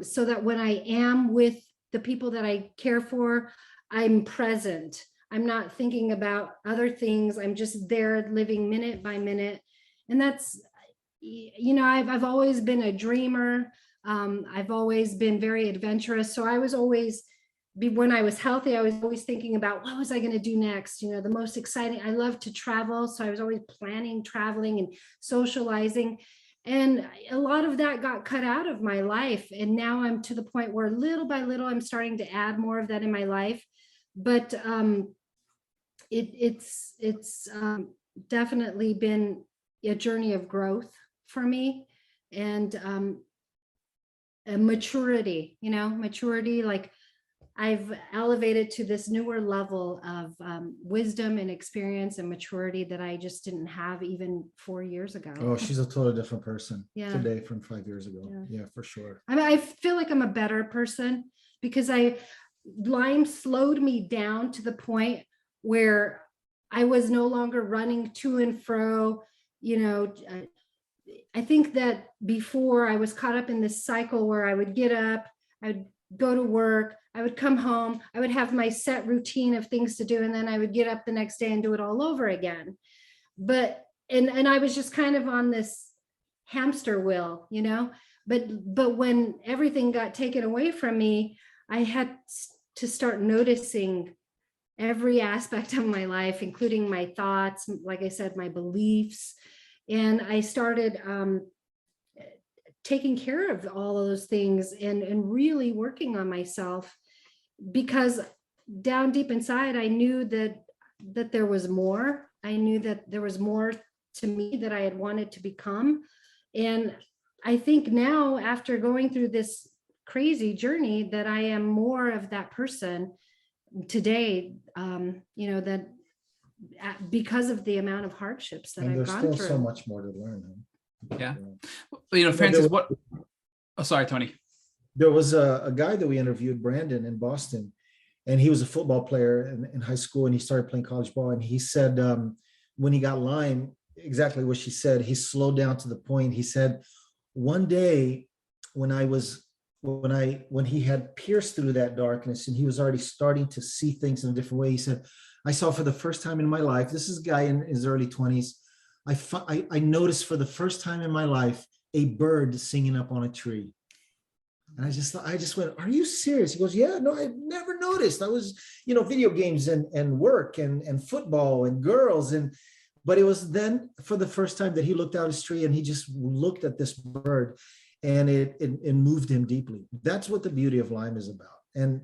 so that when I am with the people that I care for, I'm present. I'm not thinking about other things. I'm just there living minute by minute. And that's, I've always been a dreamer. I've always been very adventurous. So I was always, when I was healthy, I was always thinking about what was I going to do next? The most exciting, I love to travel. So I was always planning, traveling and socializing. And a lot of that got cut out of my life. And now I'm to the point where little by little, I'm starting to add more of that in my life. But it's definitely been a journey of growth for me, and a maturity, like I've elevated to this newer level of wisdom and experience and maturity that I just didn't have even 4 years ago. Oh, she's a totally different person today from 5 years ago. Yeah, for sure. I mean, I feel like I'm a better person because Lyme slowed me down to the point where I was no longer running to and fro. I think that before I was caught up in this cycle where I would get up, I would go to work, I would come home, I would have my set routine of things to do, and then I would get up the next day and do it all over again. But and I was just kind of on this hamster wheel, but when everything got taken away from me, I had to start noticing every aspect of my life, including my thoughts, like I said, my beliefs. And I started taking care of all of those things and really working on myself, because down deep inside, I knew that there was more. I knew that there was more to me that I had wanted to become. And I think now, after going through this crazy journey, that I am more of that person today, that because of the amount of hardships that I've gone through. There's still so much more to learn. Yeah. Frances, what? Oh, sorry, Tony. There was a guy that we interviewed, Brandon, in Boston, and he was a football player in high school, and he started playing college ball. And he said when he got Lyme, exactly what she said, he slowed down to the point. He said, one day when he had pierced through that darkness and he was already starting to see things in a different way, he said, I saw for the first time in my life, this is a guy in his early 20s, I noticed for the first time in my life a bird singing up on a tree. And I just went, are you serious? He goes, yeah, no, I never noticed. I was, video games and work and football and girls. But it was then for the first time that he looked out his tree and he just looked at this bird, and it moved him deeply. That's what the beauty of Lyme is about. And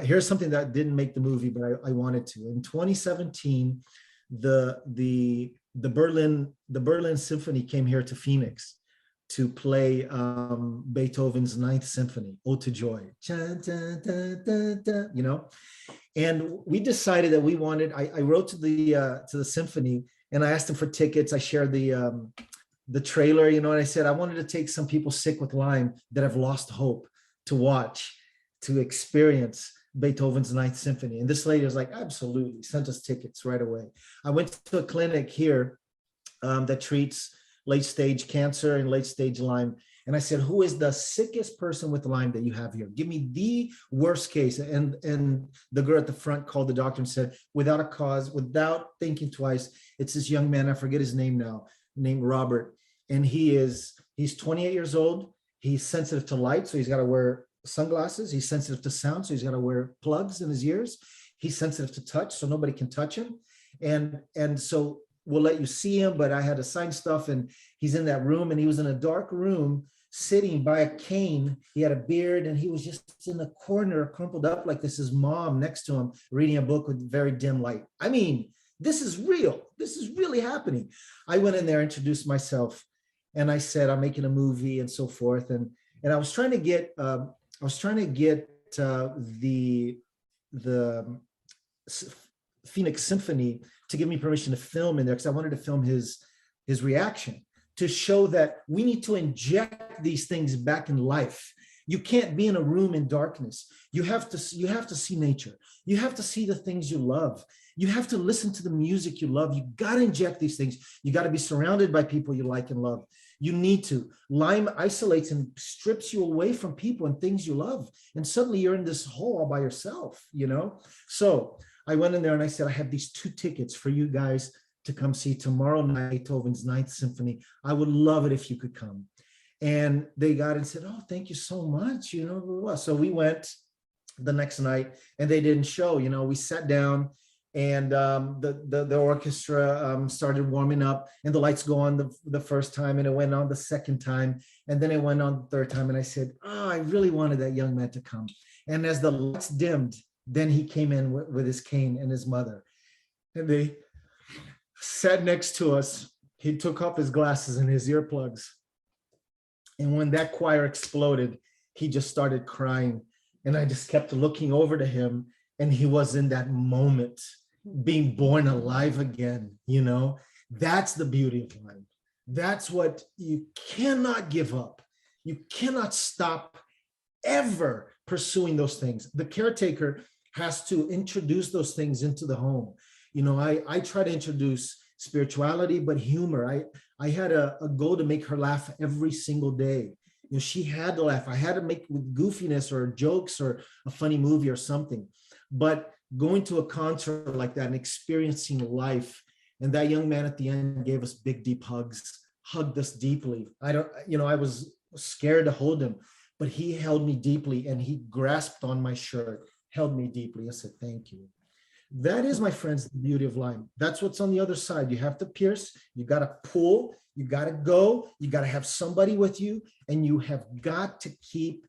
here's something that didn't make the movie, but I wanted to. In 2017, the the Berlin Symphony came here to Phoenix to play Beethoven's Ninth Symphony, Ode to Joy, you know. And we decided that we wanted. I wrote to the symphony, and I asked them for tickets. I shared the trailer, you know, and I said I wanted to take some people sick with Lyme that have lost hope to watch, to experience Beethoven's Ninth Symphony. And this lady was like, absolutely, sent us tickets right away. I went to a clinic here that treats late stage cancer and late stage Lyme. And I said, who is the sickest person with Lyme that you have here? Give me the worst case. And the girl at the front called the doctor and said, without a cause, without thinking twice, it's this young man, I forget his name now, named Robert. And he's 28 years old. He's sensitive to light, so he's got to wear sunglasses. He's sensitive to sound, so he's got to wear plugs in his ears. He's sensitive to touch, so nobody can touch him. And so we'll let you see him, but I had to sign stuff, and he's in that room, and he was in a dark room sitting by a cane. He had a beard, and he was just in the corner, crumpled up like this. His mom next to him reading a book with very dim light. I mean, this is real. This is really happening. I went in there, introduced myself, and I said, I'm making a movie and so forth. And I was trying to get the Phoenix Symphony to give me permission to film in there, because I wanted to film his reaction, to show that we need to inject these things back in life. You can't be in a room in darkness. You have to see nature. You have to see the things you love. You have to listen to the music you love. You got to inject these things. You got to be surrounded by people you like and love. You need to. Lyme isolates and strips you away from people and things you love. And suddenly you're in this hole all by yourself, you know? So I went in there and I said, I have these 2 tickets for you guys to come see tomorrow night, Beethoven's Ninth Symphony. I would love it if you could come. And they got it and said, oh, thank you so much, you know, blah, blah, blah. So we went the next night and they didn't show, you know. We sat down and the orchestra started warming up, and the lights go on the first time, and it went on the second time, and then it went on the third time. And I said, oh, I really wanted that young man to come. And as the lights dimmed, then he came in with his cane and his mother, and they sat next to us. He took off his glasses and his earplugs. And when that choir exploded, he just started crying. And I just kept looking over to him, and he was in that moment, being born alive again, you know. That's the beauty of Lyme. That's what you cannot give up. You cannot stop ever pursuing those things. The caretaker has to introduce those things into the home. You know, I try to introduce spirituality, but humor. I had a goal to make her laugh every single day. You know, she had to laugh. I had to make with goofiness or jokes or a funny movie or something. But going to a concert like that and experiencing life, and that young man at the end gave us big, deep hugs, hugged us deeply. I was scared to hold him, but he held me deeply, and he grasped on my shirt, held me deeply. I said, thank you. That is, my friends, the beauty of Lyme. That's what's on the other side. You have to pierce, you got to pull, you got to go, you got to have somebody with you, and you have got to keep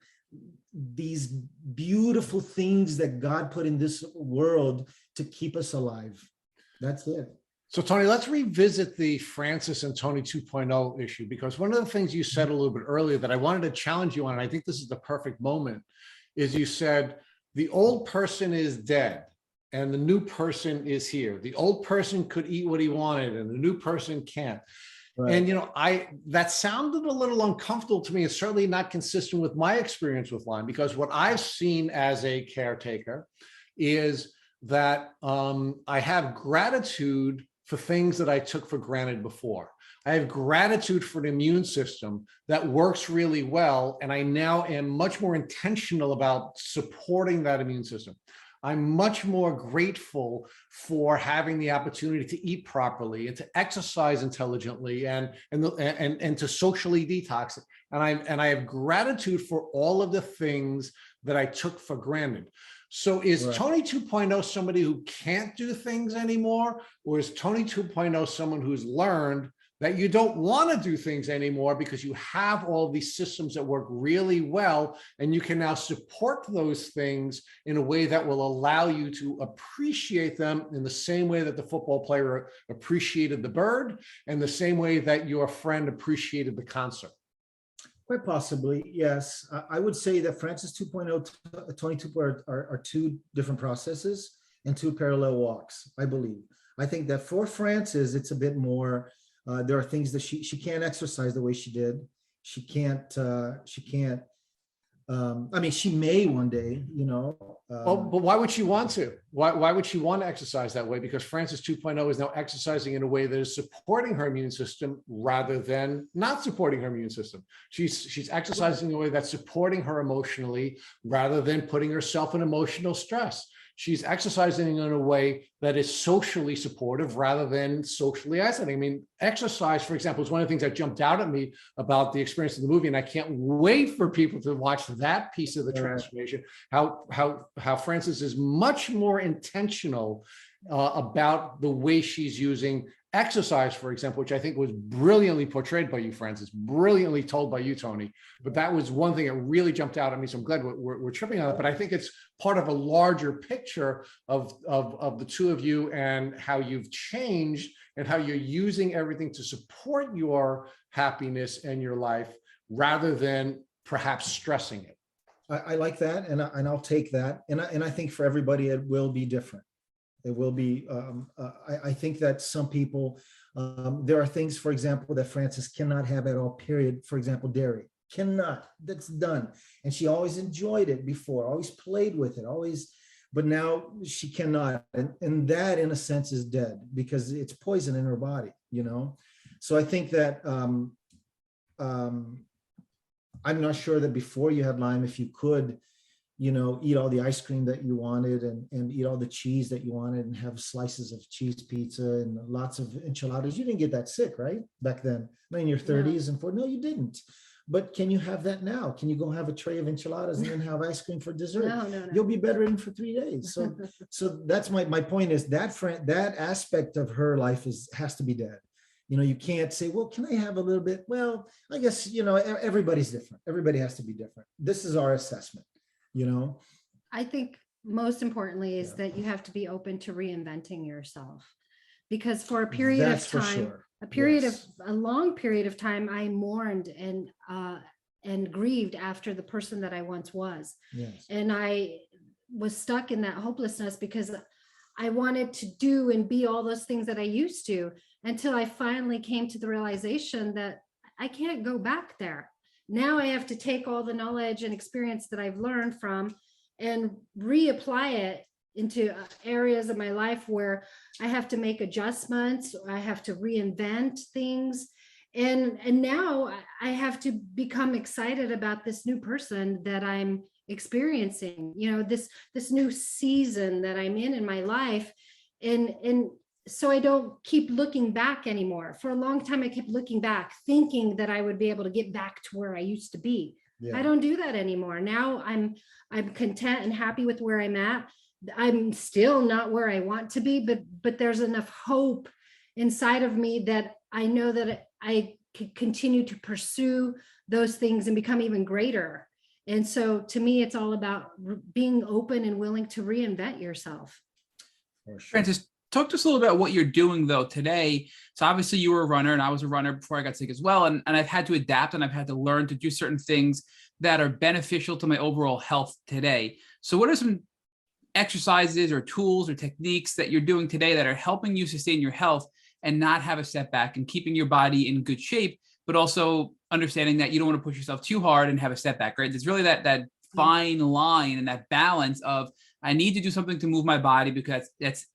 these beautiful things that God put in this world to keep us alive. That's it. So Tony, let's revisit the Frances and Tony 2.0 issue, because one of the things you said a little bit earlier that I wanted to challenge you on, and I think this is the perfect moment, is you said the old person is dead and the new person is here. The old person could eat what he wanted and the new person can't. Right. And, you know, that sounded a little uncomfortable to me. It's certainly not consistent with my experience with Lyme, because what I've seen as a caretaker is that I have gratitude for things that I took for granted before. I have gratitude for an immune system that works really well, and I now am much more intentional about supporting that immune system. I'm much more grateful for having the opportunity to eat properly and to exercise intelligently and to socially detox. And I have gratitude for all of the things that I took for granted. So is right. Tony 2.0 somebody who can't do things anymore? Or is Tony 2.0 someone who's learned that you don't want to do things anymore because you have all these systems that work really well, and you can now support those things in a way that will allow you to appreciate them in the same way that the football player appreciated the bird and the same way that your friend appreciated the concert. Quite possibly, yes. I would say that Frances 2.0, Tony 2.0 are two different processes and two parallel walks, I believe. I think that for Frances, it's a bit more, there are things that she can't exercise the way she did. She can't, I mean, she may one day, you know. But why would she want to? Why would she want to exercise that way? Because Frances 2.0 is now exercising in a way that is supporting her immune system rather than not supporting her immune system. She's exercising in a way that's supporting her emotionally rather than putting herself in emotional stress. She's exercising in a way that is socially supportive rather than socially isolating. I mean, exercise, for example, is one of the things that jumped out at me about the experience of the movie, and I can't wait for people to watch that piece of the transformation. How Frances is much more intentional about the way she's using exercise, for example, which I think was brilliantly portrayed by you, Frances, brilliantly told by you, Tony. But that was one thing that really jumped out at me. So I'm glad we're tripping on it. But I think it's part of a larger picture of the two of you and how you've changed and how you're using everything to support your happiness and your life rather than perhaps stressing it. I like that, and I'll take that. And I think for everybody, it will be different. It will be, I think that some people, there are things, for example, that Frances cannot have at all, period. For example, dairy, cannot, that's done. And she always enjoyed it before, always played with it, always, but now she cannot. And that in a sense is dead because it's poison in her body, you know? So I think that, I'm not sure that before you had Lyme, if you could, you know, eat all the ice cream that you wanted and eat all the cheese that you wanted and have slices of cheese pizza and lots of enchiladas. You didn't get that sick, right? Back then, not in your 30s and 40s. No, you didn't. But can you have that now? Can you go have a tray of enchiladas and then have ice cream for dessert? No. You'll be bedridden for 3 days. So that's my point is that aspect of her life has to be dead. You know, you can't say, well, can I have a little bit? Well, I guess, you know, everybody's different. Everybody has to be different. This is our assessment. You know, I think most importantly is that you have to be open to reinventing yourself, because for a period of time, a long period of time, I mourned and grieved after the person that I once was. Yes. And I was stuck in that hopelessness because I wanted to do and be all those things that I used to, until I finally came to the realization that I can't go back there. Now I have to take all the knowledge and experience that I've learned from and reapply it into areas of my life where I have to make adjustments, I have to reinvent things. And now I have to become excited about this new person that I'm experiencing, you know, this new season that I'm in my life. And so I don't keep looking back anymore. For a long time, I kept looking back, thinking that I would be able to get back to where I used to be. Yeah. I don't do that anymore. Now I'm content and happy with where I'm at. I'm still not where I want to be, but there's enough hope inside of me that I know that I could continue to pursue those things and become even greater. And so to me, it's all about being open and willing to reinvent yourself. For sure. Frances, talk to us a little about what you're doing though today. So obviously you were a runner and I was a runner before I got sick as well. And I've had to adapt and I've had to learn to do certain things that are beneficial to my overall health today. So what are some exercises or tools or techniques that you're doing today that are helping you sustain your health and not have a setback and keeping your body in good shape, but also understanding that you don't want to push yourself too hard and have a setback, right? There's really that fine line and that balance of, I need to do something to move my body because that's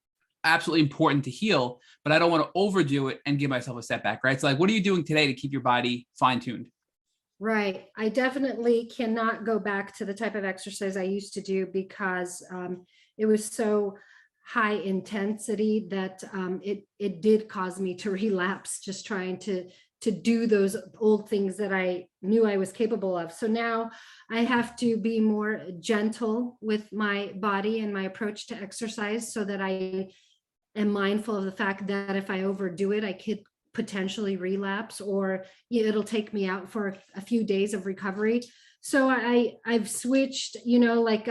absolutely important to heal, but I don't want to overdo it and give myself a setback, right? So like, what are you doing today to keep your body fine-tuned? Right. I definitely cannot go back to the type of exercise I used to do because it was so high intensity that it did cause me to relapse, just trying to do those old things that I knew I was capable of. So now I have to be more gentle with my body and my approach to exercise so that I am mindful of the fact that if I overdo it, I potentially relapse, or it'll take me out for a few days of recovery. So I've switched, like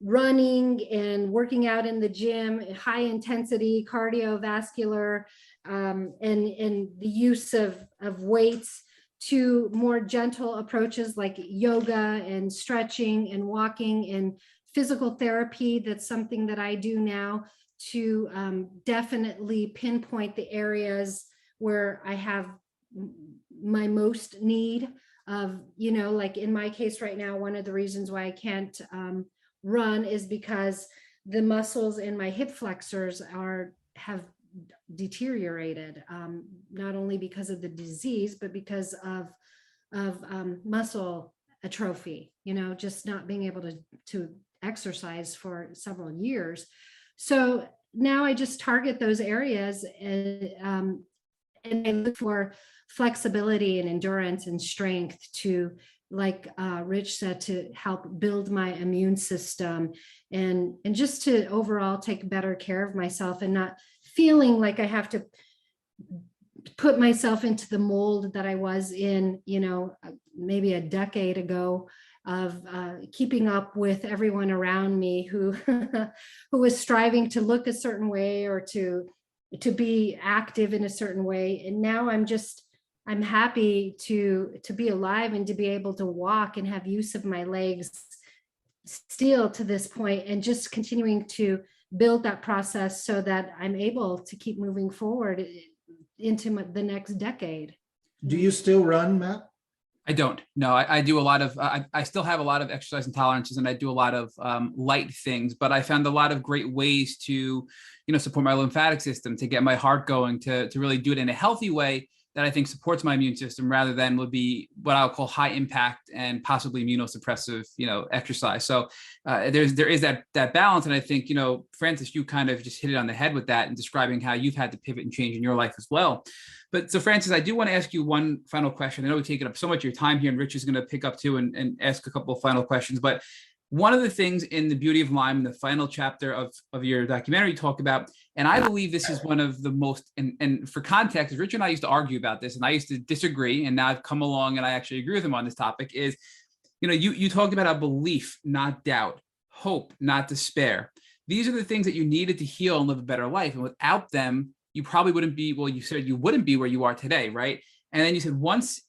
running and working out in the gym, high intensity cardiovascular, and the use of weights, to more gentle approaches like yoga and stretching and walking and physical therapy. That's something that I do now to definitely pinpoint the areas where I have my most need of, like in my case right now, one of the reasons why I can't run is because the muscles in my hip flexors have deteriorated, not only because of the disease, but because of muscle atrophy, just not being able to exercise for several years. So now I just target those areas, and I look for flexibility and endurance and strength to, like Rich said, to help build my immune system, and just to overall take better care of myself, and not feeling like I have to put myself into the mold that I was in, maybe a decade ago, of keeping up with everyone around me who who was striving to look a certain way, or to be active in a certain way. And now I'm happy to be alive and to be able to walk and have use of my legs still to this point, and just continuing to build that process so that I'm able to keep moving forward into the next decade. Do you still run, Matt? I don't. No, I do a lot of, I still have a lot of exercise intolerances, and I do a lot of light things, but I found a lot of great ways to, support my lymphatic system, to get my heart going, to really do it in a healthy way that I think supports my immune system, rather than would be what I'll call high impact and possibly immunosuppressive, exercise. So there is that balance. And I think, Frances, you kind of just hit it on the head with that, and describing how you've had to pivot and change in your life as well. But so, Frances, I do want to ask you one final question. I know we've taken up so much of your time here, and Rich is going to pick up too and ask a couple of final questions. But one of the things in The Beauty of Lyme, in the final chapter of your documentary, you talk about, and I believe this is one of the most, and for context, Rich and I used to argue about this, and I used to disagree, and now I've come along and I actually agree with him on this topic, is, you talked about a belief, not doubt, hope, not despair. These are the things that you needed to heal and live a better life. And without them, you probably wouldn't be, well, you said you wouldn't be where you are today, right? And then you said once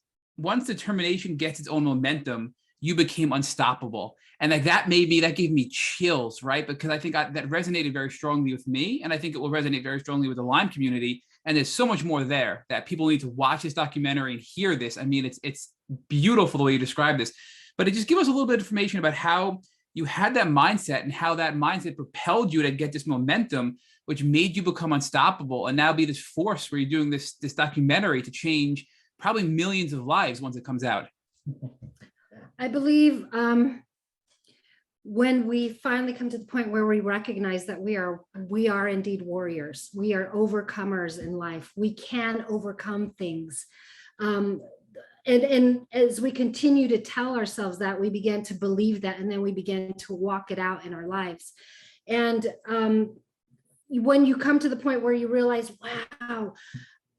determination gets its own momentum, you became unstoppable. And that gave me chills, right? Because I think that resonated very strongly with me. And I think it will resonate very strongly with the Lyme community. And there's so much more there that people need to watch this documentary and hear this. I mean, it's beautiful the way you describe this, but it just give us a little bit of information about how you had that mindset, and how that mindset propelled you to get this momentum, which made you become unstoppable, and now be this force where you're doing this documentary to change probably millions of lives once it comes out. I believe when we finally come to the point where we recognize that we are indeed warriors, we are overcomers in life, we can overcome things. And as we continue to tell ourselves that, we begin to believe that, and then we begin to walk it out in our lives. And when you come to the point where you realize, wow,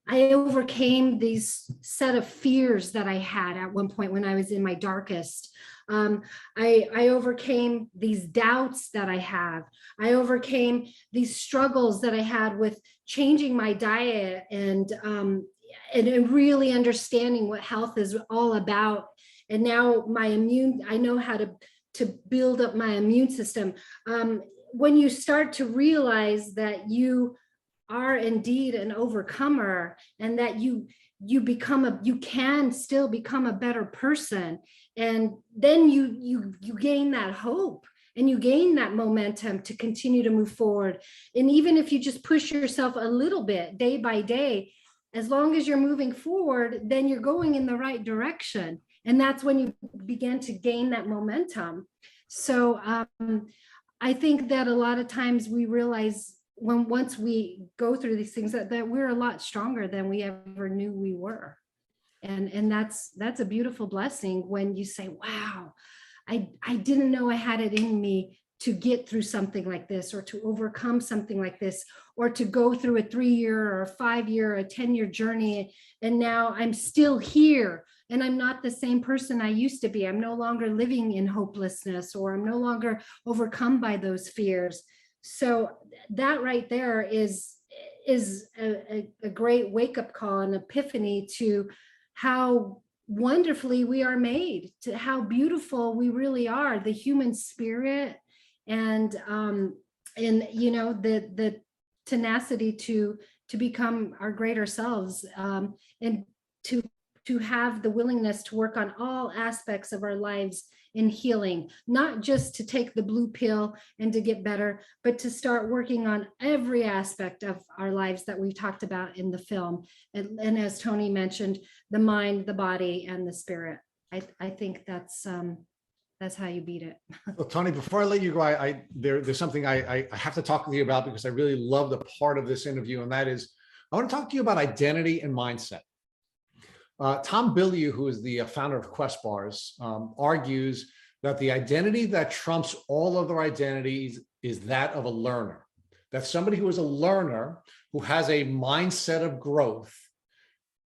I overcame these set of fears that I had at one point when I was in my darkest. I overcame these doubts that I have. I overcame these struggles that I had with changing my diet, and really understanding what health is all about. And now I know how to build up my immune system. When you start to realize that you are indeed an overcomer, and that you can still become a better person, and then you gain that hope, and you gain that momentum to continue to move forward. And even if you just push yourself a little bit day by day, as long as you're moving forward, then you're going in the right direction. And that's when you begin to gain that momentum. So I think that a lot of times we realize, once we go through these things, that we're a lot stronger than we ever knew we were. And that's a beautiful blessing when you say, wow, I didn't know I had it in me to get through something like this, or to overcome something like this, or to go through a 3-year or a 5-year or a 10-year journey. And now I'm still here, and I'm not the same person I used to be. I'm no longer living in hopelessness, or I'm no longer overcome by those fears. So that right there is a great wake-up call, an epiphany to how wonderfully we are made, to how beautiful we really are, the human spirit, and you know, the tenacity to become our greater selves, and to have the willingness to work on all aspects of our lives in healing, not just to take the blue pill and to get better, but to start working on every aspect of our lives that we talked about in the film. And as Tony mentioned, the mind, the body, and the spirit. I think that's how you beat it. Well, Tony, before I let you go, there's something I have to talk with you about, because I really love the part of this interview, and that is, I want to talk to you about identity and mindset. Tom Bilyeu, who is the founder of Quest Bars, argues that the identity that trumps all other identities is that of a learner. That somebody who is a learner, who has a mindset of growth,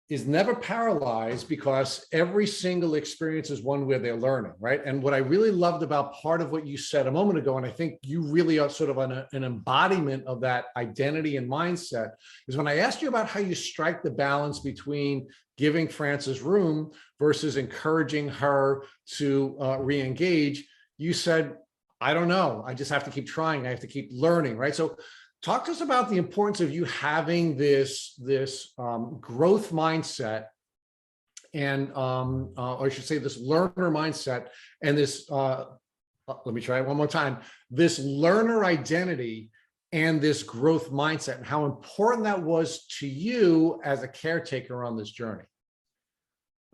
is never paralyzed, because every single experience is one where they're learning, right? And what I really loved about part of what you said a moment ago, and I think you really are sort of an embodiment of that identity and mindset, is when I asked you about how you strike the balance between giving Frances room versus encouraging her to re-engage, you said, I don't know, I just have to keep trying, I have to keep learning, right? So talk to us about the importance of you having this growth mindset, and or I should say this learner mindset, and this, let me try it one more time, this learner identity and this growth mindset, and how important that was to you as a caretaker on this journey.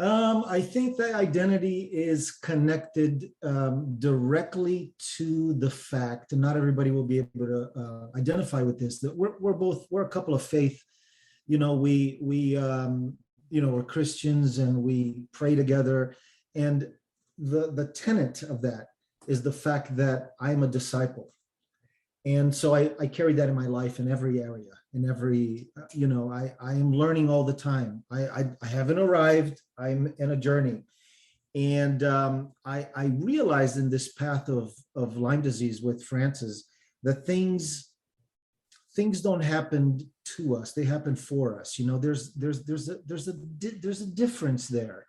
I think that identity is connected directly to the fact, and not everybody will be able to identify with this, that we're a couple of faith. You know, we you know, we're Christians and we pray together, and the tenet of that is the fact that I'm a disciple. And so I carry that in my life in every area, in every, you know, I am learning all the time. I haven't arrived, I'm in a journey. And I realized in this path of Lyme disease with Frances that things don't happen to us, they happen for us. You know, there's a difference there.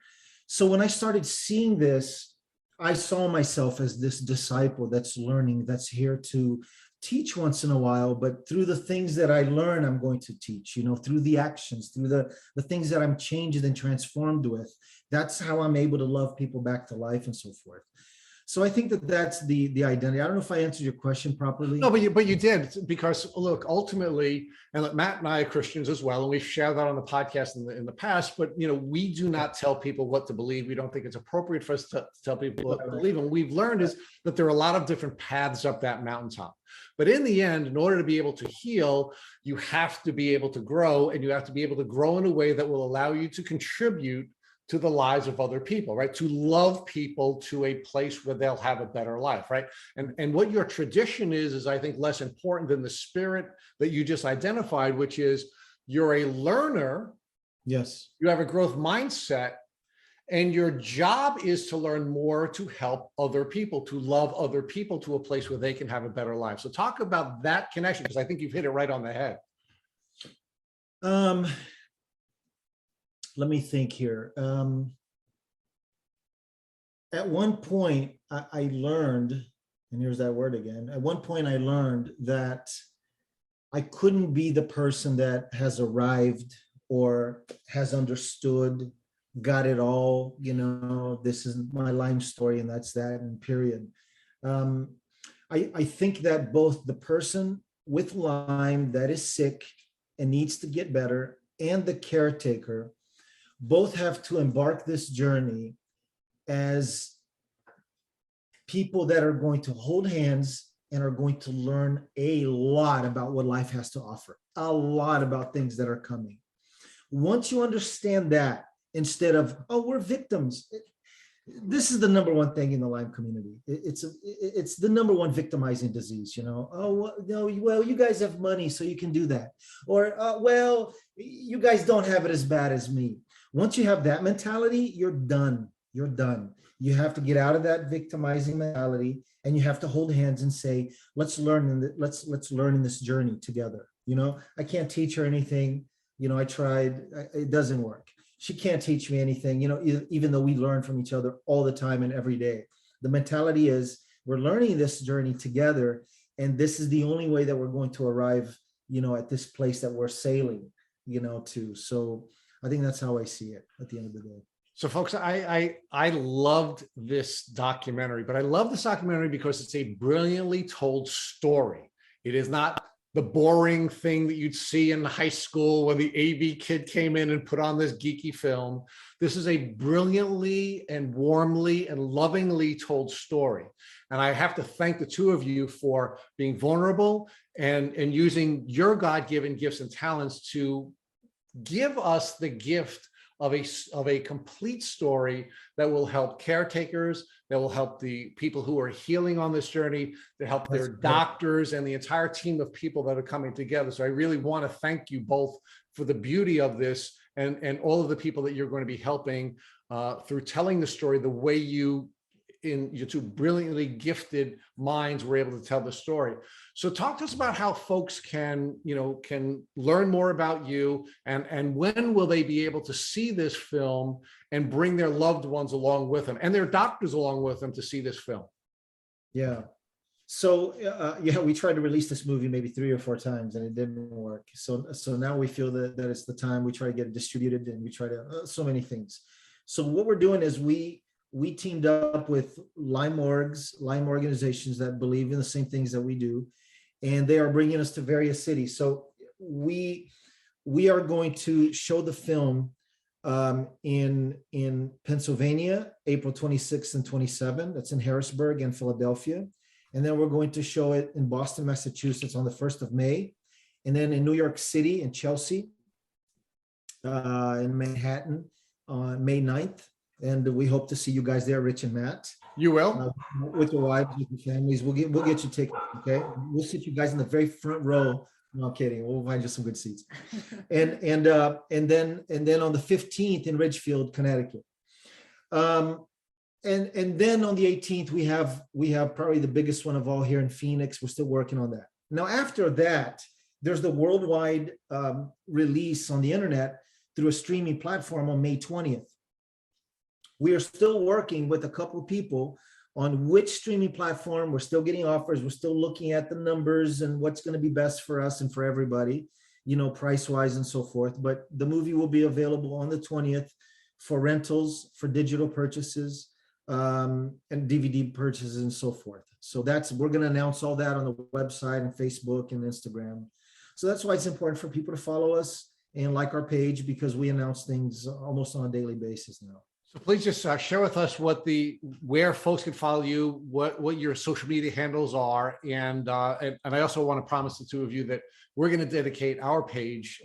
So when I started seeing this, I saw myself as this disciple that's learning, that's here to teach once in a while, but through the things that I learn, I'm going to teach, you know, through the actions, through the things that I'm changed and transformed with. That's how I'm able to love people back to life and so forth. So I think that that's the identity. I don't know if I answered your question properly. No, but you did, because look, ultimately, and look, Matt and I are Christians as well, and we've shared that on the podcast in the past, but you know, we do not tell people what to believe. We don't think it's appropriate for us to tell people what to believe. And what we've learned is that there are a lot of different paths up that mountaintop. But in the end, in order to be able to heal, you have to be able to grow, and you have to be able to grow in a way that will allow you to contribute to the lives of other people, right? To love people to a place where they'll have a better life, right? And what your tradition is I think less important than the spirit that you just identified, which is you're a learner. Yes. You have a growth mindset, and your job is to learn more, to help other people, to love other people to a place where they can have a better life. So talk about that connection, because I think you've hit it right on the head. Let me think here. At one point, I learned, and here's that word again. At one point, I learned that I couldn't be the person that has arrived or has understood, got it all, you know, this is my Lyme story and that's that, and period. I think that both the person with Lyme that is sick and needs to get better and the caretaker both have to embark this journey as people that are going to hold hands and are going to learn a lot about what life has to offer, a lot about things that are coming. Once you understand that, instead of, oh, we're victims, this is the number one thing in the Lyme community. It's the number one victimizing disease. Oh, well, no, well, you guys have money, so you can do that. Or, well, you guys don't have it as bad as me. Once you have that mentality, you're done. You're done. You have to get out of that victimizing mentality, and you have to hold hands and say, let's learn. Let's learn in this journey together. I can't teach her anything. I tried. It doesn't work. She can't teach me anything, even though we learn from each other all the time and every day. The mentality is we're learning this journey together, and this is the only way that we're going to arrive, at this place that we're sailing, to. So I think that's how I see it at the end of the day. So folks, I loved this documentary, but I love this documentary because it's a brilliantly told story. It is not the boring thing that you'd see in high school when the AV kid came in and put on this geeky film. This is a brilliantly and warmly and lovingly told story. And I have to thank the two of you for being vulnerable and using your God-given gifts and talents to give us the gift of a complete story that will help caretakers, that will help the people who are healing on this journey, that help their doctors and the entire team of people that are coming together. So I really want to thank you both for the beauty of this and all of the people that you're going to be helping through telling the story the way you, in your two brilliantly gifted minds, were able to tell the story. So talk to us about how folks can learn more about you, and when will they be able to see this film and bring their loved ones along with them and their doctors along with them to see this film? Yeah. So we tried to release this movie maybe 3 or 4 times and it didn't work. So now we feel that it's the time. We try to get it distributed, and we try to so many things. So what we're doing is we teamed up with Lyme organizations that believe in the same things that we do, and they are bringing us to various cities. So we are going to show the film in Pennsylvania, April 26th and 27th. That's in Harrisburg and Philadelphia. And then we're going to show it in Boston, Massachusetts on the 1st of May. And then in New York City and Chelsea, in Manhattan on May 9th. And we hope to see you guys there, Rich and Matt. You will? With your wives, with your families. We'll get you tickets, okay? We'll sit you guys in the very front row. No, I'm kidding. We'll find you some good seats. And then on the 15th in Ridgefield, Connecticut. And then on the 18th, we have probably the biggest one of all here in Phoenix. We're still working on that. Now, after that, there's the worldwide release on the internet through a streaming platform on May 20th. We are still working with a couple of people on which streaming platform. We're still getting offers. We're still looking at the numbers and what's going to be best for us and for everybody, price-wise and so forth. But the movie will be available on the 20th for rentals, for digital purchases, and DVD purchases and so forth. So we're going to announce all that on the website and Facebook and Instagram. So that's why it's important for people to follow us and like our page, because we announce things almost on a daily basis now. So please just share with us where folks can follow you, what your social media handles are, and I also want to promise the two of you that we're going to dedicate our page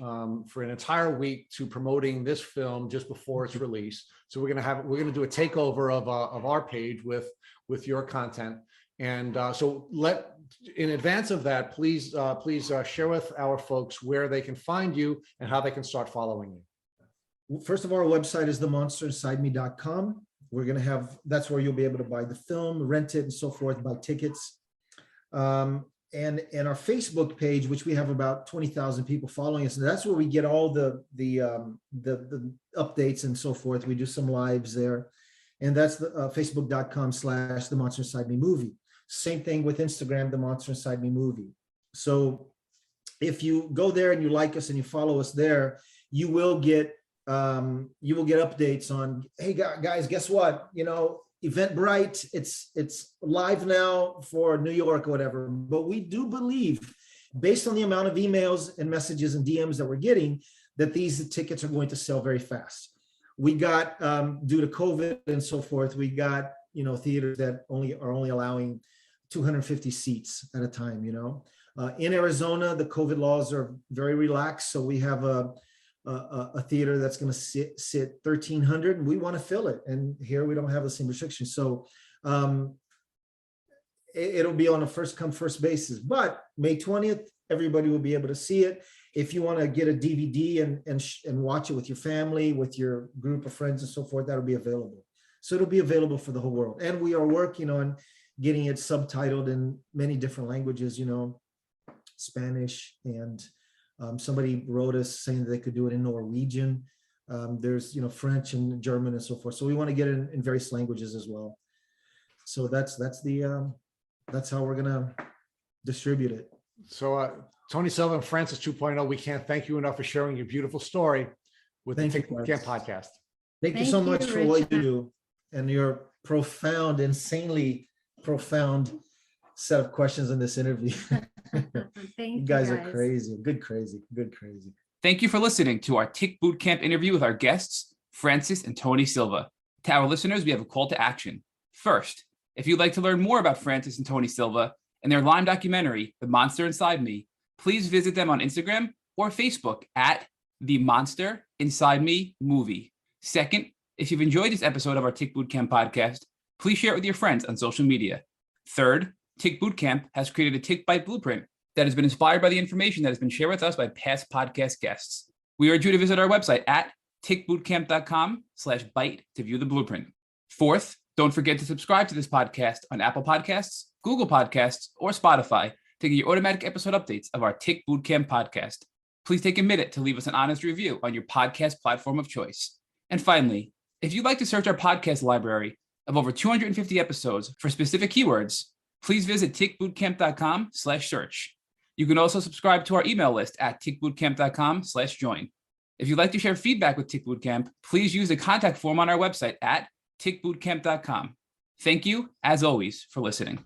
for an entire week to promoting this film just before its release. So we're going to do a takeover of our page with your content, and so in advance of that, please share with our folks where they can find you and how they can start following you. First of all, our website is themonsterinsideme.com. That's where you'll be able to buy the film, rent it, and so forth, buy tickets. And our Facebook page, which we have about 20,000 people following us, and that's where we get all the updates and so forth. We do some lives there, and that's the facebook.com/The Monster Inside Me Movie. Same thing with Instagram, The Monster Inside Me Movie. So if you go there and you like us and you follow us there, you will get updates on, hey guys, guess what? Eventbrite, it's live now for New York or whatever. But we do believe, based on the amount of emails and messages and DMs that we're getting, that these tickets are going to sell very fast. We got, due to COVID and so forth, we got, theaters that are only allowing 250 seats at a time, In Arizona, the COVID laws are very relaxed. So we have a theater that's going to sit 1,300, and we want to fill it. And here we don't have the same restrictions. So it'll be on a first come first basis. But May 20th, everybody will be able to see it. If you want to get a DVD and watch it with your family, with your group of friends and so forth, that'll be available. So it'll be available for the whole world. And we are working on getting it subtitled in many different languages, Spanish, and somebody wrote us saying that they could do it in Norwegian. There's, French and German and so forth. So we want to get it in various languages as well. So that's how we're going to distribute it. So Tony Silva and Frances 2.0, we can't thank you enough for sharing your beautiful story with the Take Boot Camp podcast. Thank you so much for what you do and your profound, insanely profound set of questions in this interview. Thank You guys are crazy. Good crazy. Thank you for listening to our Tick Boot Camp interview with our guests, Frances and Tony Silva. To our listeners, we have a call to action. First, if you'd like to learn more about Frances and Tony Silva and their Lyme documentary, The Monster Inside Me, please visit them on Instagram or Facebook at The Monster Inside Me Movie. Second, if you've enjoyed this episode of our Tick Boot Camp podcast, please share it with your friends on social media. Third, Tick Boot Camp has created a Tick Bite blueprint that has been inspired by the information that has been shared with us by past podcast guests. We urge you to visit our website at tickbootcamp.com/bite to view the blueprint. Fourth, don't forget to subscribe to this podcast on Apple Podcasts, Google Podcasts, or Spotify to get your automatic episode updates of our Tick Boot Camp podcast. Please take a minute to leave us an honest review on your podcast platform of choice. And finally, if you'd like to search our podcast library of over 250 episodes for specific keywords, please visit tickbootcamp.com/search. You can also subscribe to our email list at tickbootcamp.com/join. If you'd like to share feedback with Tick Boot Camp, please use the contact form on our website at tickbootcamp.com. Thank you, as always, for listening.